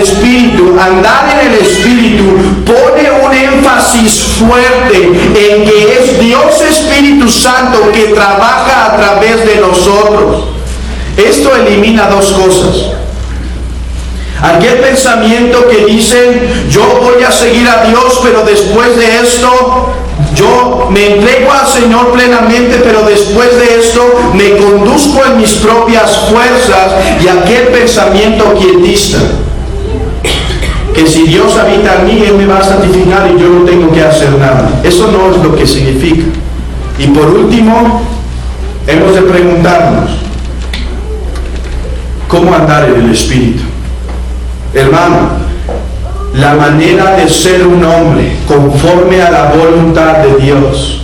Espíritu pone un énfasis fuerte en que es Dios Espíritu Santo que trabaja a través de nosotros. Esto elimina dos cosas. Aquel pensamiento que dice, yo voy a seguir a Dios, pero después de esto, yo me entrego al Señor plenamente, pero después de esto, me conduzco en mis propias fuerzas. Y aquel pensamiento quietista, que si Dios habita en mí, Él me va a santificar y yo no tengo que hacer nada. Eso no es lo que significa. Y por último, hemos de preguntarnos, ¿cómo andar en el Espíritu? Hermano, la manera de ser un hombre conforme a la voluntad de Dios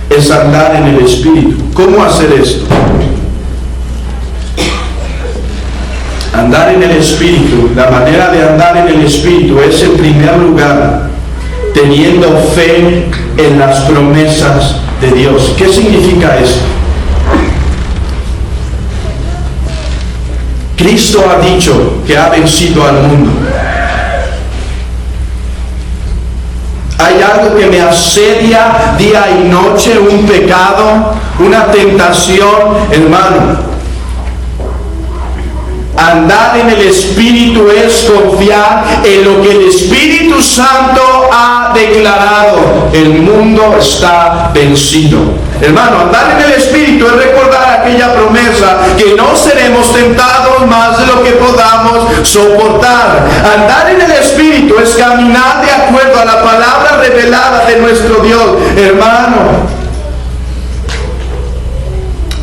es andar en el Espíritu. ¿Cómo hacer esto? Andar en el Espíritu, la manera de andar en el Espíritu es, en primer lugar, teniendo fe en las promesas de Dios. ¿Qué significa esto? Cristo ha dicho que ha vencido al mundo. Hay algo que me asedia día y noche, un pecado, una tentación, hermano. Andar en el Espíritu es confiar en lo que el Espíritu Santo ha declarado. El mundo está vencido. Hermano, andar en el Espíritu es recordar aquella promesa que no seremos tentados más de lo que podamos soportar. Andar en el Espíritu es caminar de acuerdo a la palabra revelada de nuestro Dios. Hermano,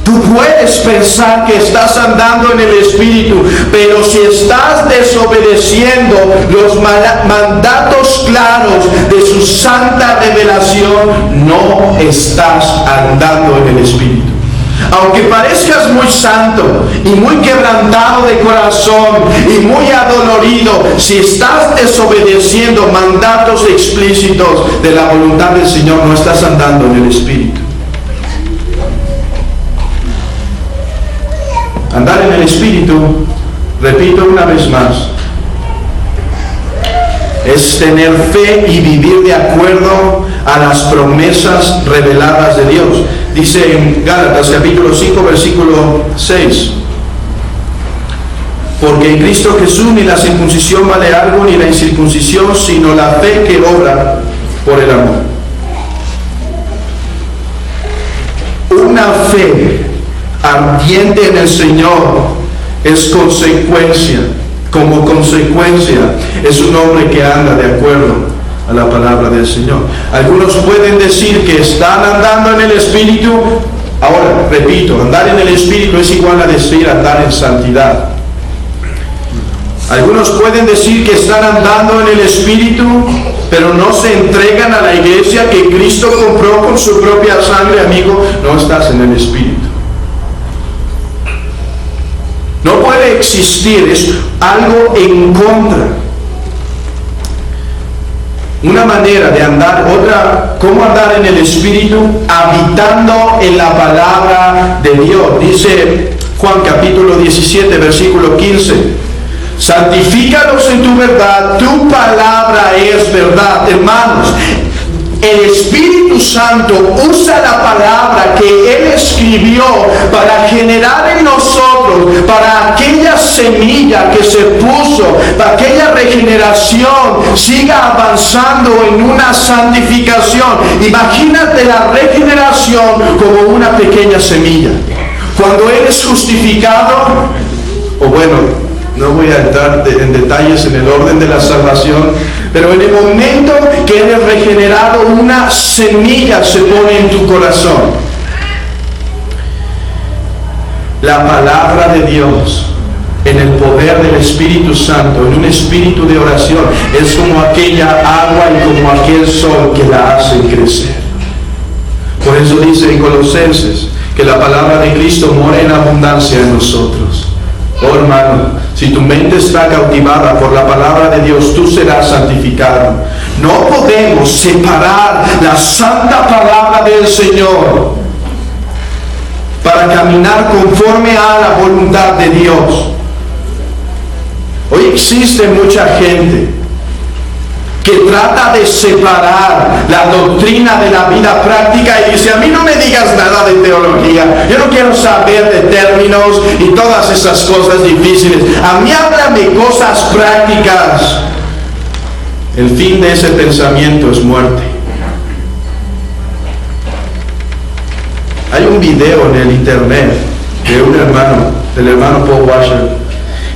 tú puedes pensar que estás andando en el Espíritu, pero si estás desobedeciendo los mandatos claros de su santa revelación, no estás andando en el Espíritu. Aunque parezcas muy santo y muy quebrantado de corazón y muy adolorido, si estás desobedeciendo mandatos explícitos de la voluntad del Señor, no estás andando en el Espíritu. Andar en el Espíritu, repito una vez más, es tener fe y vivir de acuerdo a las promesas reveladas de Dios. Dice en Gálatas capítulo 5 versículo 6: porque en Cristo Jesús ni la circuncisión vale algo, ni la incircuncisión, sino la fe que obra por el amor. Una fe ardiente en el Señor es consecuencia, como consecuencia, es un hombre que anda de acuerdo a la palabra del Señor. Algunos pueden decir que están andando en el Espíritu. Ahora, repito, andar en el Espíritu es igual a decir andar en santidad. Algunos pueden decir que están andando en el Espíritu, pero no se entregan a la iglesia que Cristo compró con su propia sangre. Amigo, no estás en el Espíritu. No puede existir, es algo en contra. Una manera de andar, otra, ¿cómo andar en el Espíritu? Habitando en la palabra de Dios. Dice Juan capítulo 17, versículo 15: santifícalos en tu verdad, tu palabra es verdad. Hermanos, el Espíritu Santo usa la palabra que Él escribió para generar en nosotros, para aquella semilla que se puso, para aquella regeneración siga avanzando en una santificación. Imagínate la regeneración como una pequeña semilla. Cuando Él es justificado, o bueno, No voy a entrar en detalles en el orden de la salvación, pero en el momento que eres regenerado, una semilla se pone en tu corazón. La palabra de Dios, en el poder del Espíritu Santo, en un espíritu de oración, es como aquella agua y como aquel sol que la hace crecer. Por eso dice en Colosenses que la palabra de Cristo mora en abundancia en nosotros. Oh hermano, si tu mente está cautivada por la palabra de Dios, tú serás santificado. No podemos separar la santa palabra del Señor para caminar conforme a la voluntad de Dios. Hoy existe mucha gente que trata de separar la doctrina de la vida práctica y dice: a mí no me digas nada de teología, yo no quiero saber de términos y todas esas cosas difíciles, a mí háblame cosas prácticas. El fin de ese pensamiento es muerte. Hay un video en el internet de un hermano, del hermano Paul Washer,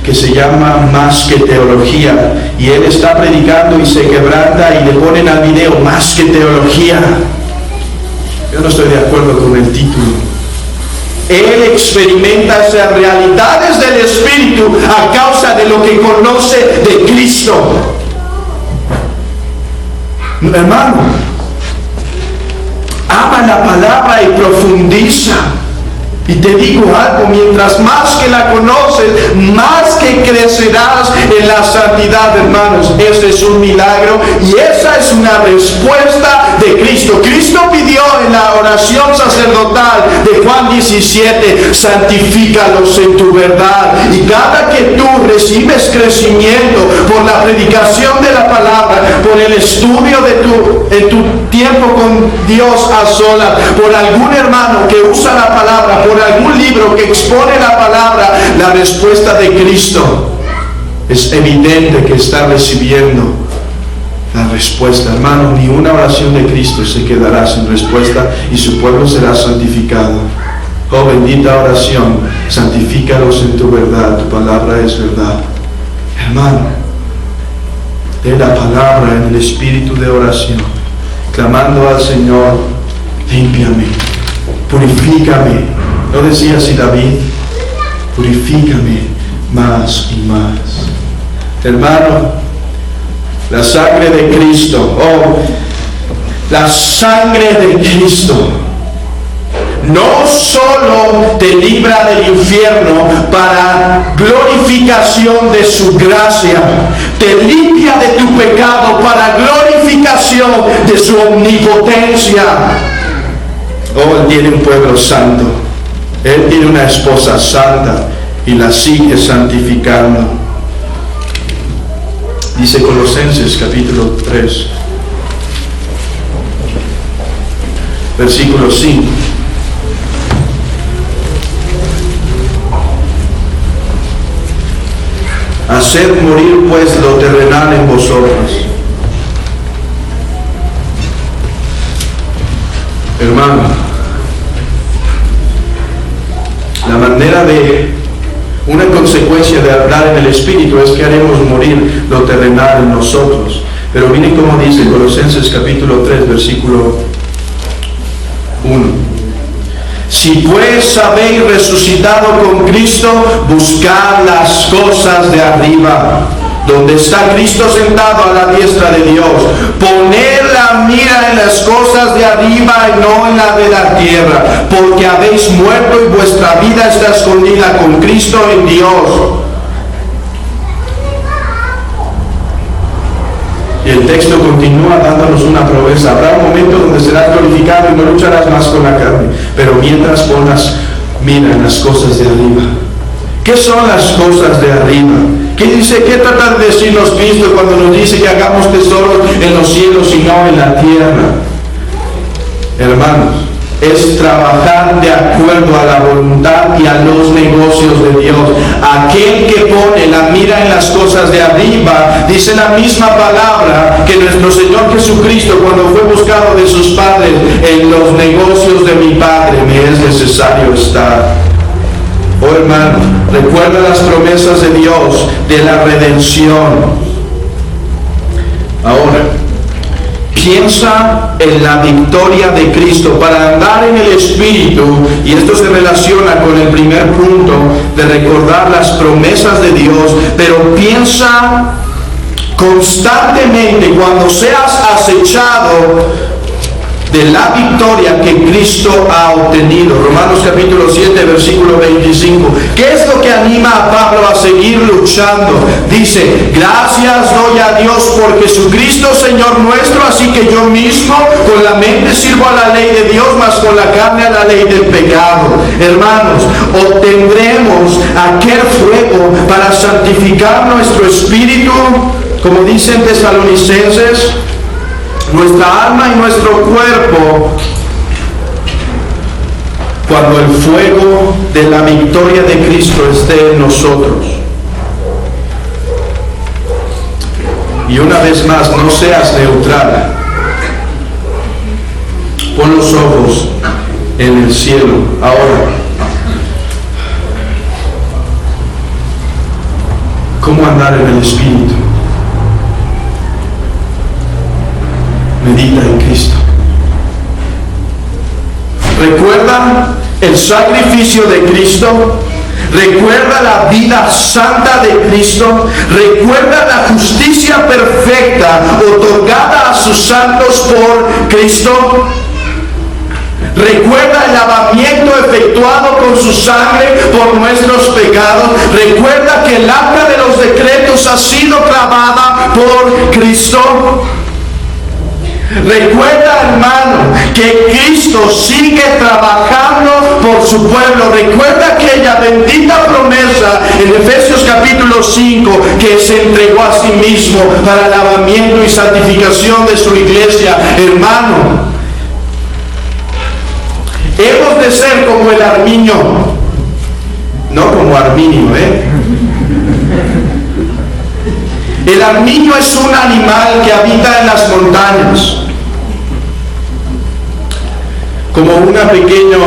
que se llama Más que Teología, y él está predicando y se quebranta y le ponen al video Más que Teología. Yo no estoy de acuerdo con el título. Él experimenta esas realidades del Espíritu a causa de lo que conoce de Cristo. Hermano, ama la palabra y profundiza. Y te digo algo, mientras más que la conoces, más que crecerás en la santidad, hermanos. Ese es un milagro y esa es una respuesta de Cristo. Cristo pidió en la oración sacerdotal de Juan 17, santifícalos en tu verdad. Y cada que tú recibes crecimiento por la predicación de la palabra, por el estudio en tu tiempo con Dios a solas, por algún hermano que usa la palabra, por algún libro que expone la palabra, la respuesta de Cristo, es evidente que está recibiendo la respuesta. Hermano, ni una oración de Cristo se quedará sin respuesta y su pueblo será santificado. Oh bendita oración, santifícalos en tu verdad, tu palabra es verdad. Hermano, de la palabra en el espíritu de oración, clamando al Señor: límpiame, purifícame. ¿No decía así David? Purifícame más y más. Hermano, la sangre de Cristo, la sangre de Cristo no solo te libra del infierno para glorificación de su gracia, te limpia de tu pecado para glorificación de su omnipotencia. Él tiene un pueblo santo, Él tiene una esposa santa y la sigue santificando. Dice Colosenses capítulo 3, versículo 5. Haced morir pues lo terrenal en vosotros. Hermano, la manera de, una consecuencia de hablar en el Espíritu es que haremos morir lo terrenal en nosotros. Pero miren cómo dice Colosenses capítulo 3, versículo 1. Si pues habéis resucitado con Cristo, buscad las cosas de arriba, donde está Cristo sentado a la diestra de Dios. Poned la mira en las cosas de arriba y no en la de la tierra, porque habéis muerto y vuestra vida está escondida con Cristo en Dios. Y el texto continúa dándonos una promesa. Habrá un momento donde serás glorificado y no lucharás más con la carne, pero mientras pongas mira en las cosas de arriba. ¿Qué son las cosas de arriba? ¿Qué dice? ¿Qué trata de decirnos Cristo cuando nos dice que hagamos tesoros en los cielos y no en la tierra? Hermanos, es trabajar de acuerdo a la voluntad y a los negocios de Dios. Aquel que pone la mira en las cosas de arriba, dice la misma palabra que nuestro Señor Jesucristo cuando fue buscado de sus padres: en los negocios de mi Padre me es necesario estar. Oh Oh hermano, recuerda las promesas de Dios de la redención. Ahora, piensa en la victoria de Cristo para andar en el Espíritu, y esto se relaciona con el primer punto de recordar las promesas de Dios, pero piensa constantemente cuando seas acechado de la victoria que Cristo ha obtenido. Romanos capítulo 7, versículo 25. ¿Qué es lo que anima a Pablo a seguir luchando? Dice: gracias doy a Dios por Jesucristo Señor nuestro, así que yo mismo con la mente sirvo a la ley de Dios, mas con la carne a la ley del pecado. Hermanos, obtendremos aquel fuego para santificar nuestro espíritu, como dicen Tesalonicenses, nuestra alma y nuestro cuerpo, cuando el fuego de la victoria de Cristo esté en nosotros. Y una vez más, no seas neutral. Pon los ojos en el cielo. Ahora, ¿cómo andar en el Espíritu? Medita en Cristo. Recuerda el sacrificio de Cristo. Recuerda la vida santa de Cristo. Recuerda la justicia perfecta otorgada a sus santos por Cristo. Recuerda el lavamiento efectuado con su sangre por nuestros pecados. Recuerda que el arca de los decretos ha sido clavada por Cristo. Recuerda, hermano, que Cristo sigue trabajando por su pueblo. Recuerda aquella bendita promesa en Efesios capítulo 5, que se entregó a sí mismo para el lavamiento y santificación de su iglesia. Hermano, hemos de ser como el Arminio, no como Arminio, El armiño es un animal que habita en las montañas, como un pequeño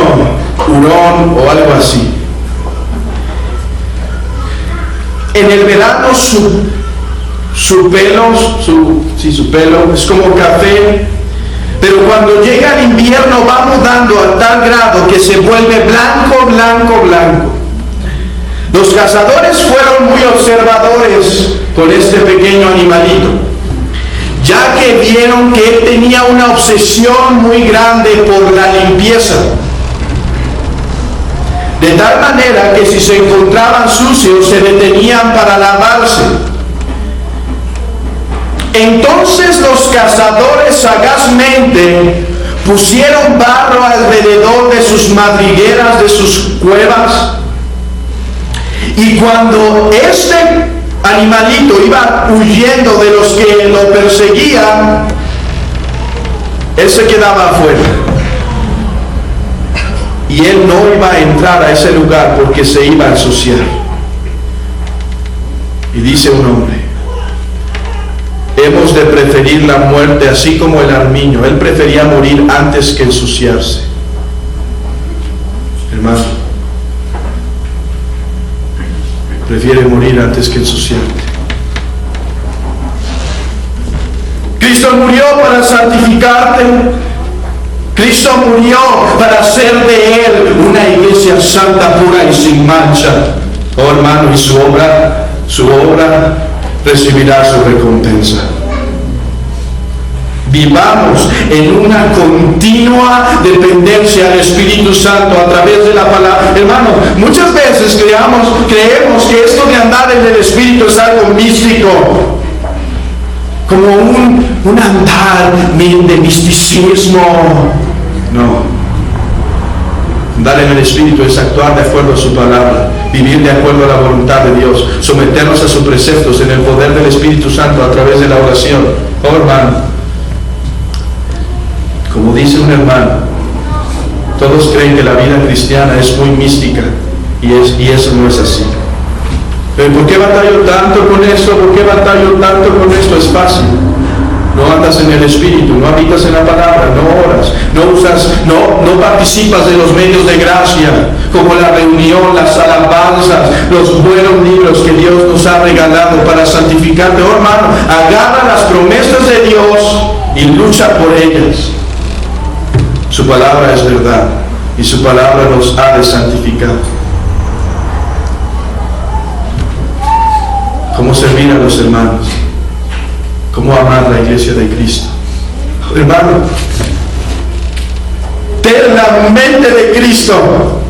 hurón o algo así. En el verano su pelo es como café, pero cuando llega el invierno va mudando a tal grado que se vuelve blanco, blanco, blanco. Los cazadores fueron muy observadores con este pequeño animalito, ya que vieron que él tenía una obsesión muy grande por la limpieza, de tal manera que si se encontraban sucios se detenían para lavarse. Entonces los cazadores sagazmente pusieron barro alrededor de sus madrigueras, de sus cuevas, y cuando este animalito iba huyendo de los que lo perseguían, él se quedaba afuera. Y él no iba a entrar a ese lugar porque se iba a ensuciar. Y dice un hombre: hemos de preferir la muerte así como el armiño. Él prefería morir antes que ensuciarse. Hermano, prefiere morir antes que ensuciarte. Cristo murió para santificarte. Cristo murió para hacer de Él una iglesia santa, pura y sin mancha. Oh hermano, y su obra recibirá su recompensa. Vivamos en una continua dependencia del Espíritu Santo a través de la palabra. Hermano, muchas veces creemos que esto de andar en el Espíritu es algo místico, como un andar de misticismo. No. Andar en el Espíritu es actuar de acuerdo a su palabra, vivir de acuerdo a la voluntad de Dios, someternos a sus preceptos en el poder del Espíritu Santo a través de la oración. Oh hermano, como dice un hermano, todos creen que la vida cristiana es muy mística, y eso no es así. Pero ¿por qué batallo tanto con esto? ¿Por qué batallo tanto con esto? Es fácil. no andas en el Espíritu, no habitas en la palabra, no oras, no participas de los medios de gracia, como la reunión, las alabanzas, los buenos libros que Dios nos ha regalado para santificarte. Oh hermano, agarra las promesas de Dios y lucha por ellas. Su palabra es verdad y su palabra nos ha de santificar. ¿Cómo servir a los hermanos? ¿Cómo amar la iglesia de Cristo? Hermano, ten la mente de Cristo.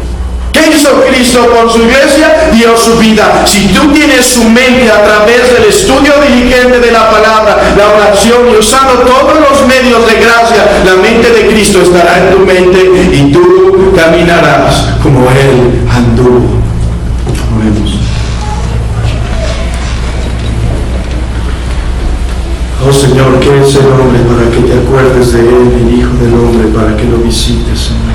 ¿Qué hizo Cristo con su iglesia? Dio su vida. Si tú tienes su mente a través del estudio diligente de la palabra, la oración y usando todos los medios de gracia, la mente de Cristo estará en tu mente y tú caminarás como Él anduvo. Oremos. Oh Señor, ¿qué es el hombre para que te acuerdes de él, el Hijo del Hombre para que lo visites, Señor?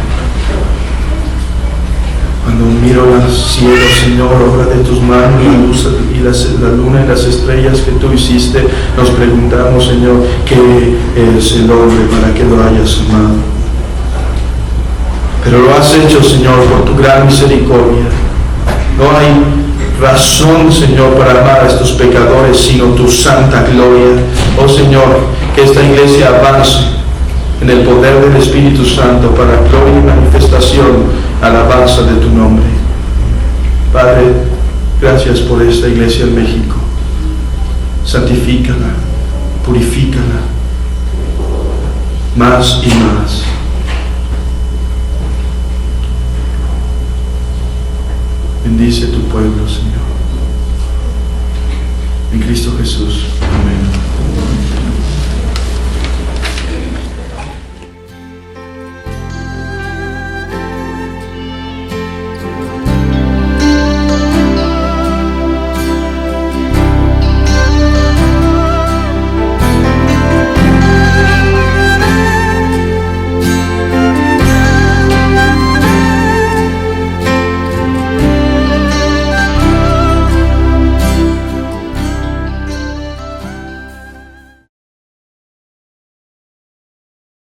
Cuando miro los cielos, Señor, obra de tus manos, la luz y la luna y las estrellas que tú hiciste, nos preguntamos, Señor, ¿qué es el hombre para que lo hayas amado? Pero lo has hecho, Señor, por tu gran misericordia. No hay razón, Señor, para amar a estos pecadores, sino tu santa gloria. Oh Señor, que esta iglesia avance en el poder del Espíritu Santo para gloria y manifestación, alabanza de tu nombre. Padre, gracias por esta iglesia en México. Santifícala, purifícala, más y más. Bendice a tu pueblo, Señor. En Cristo Jesús. Amén.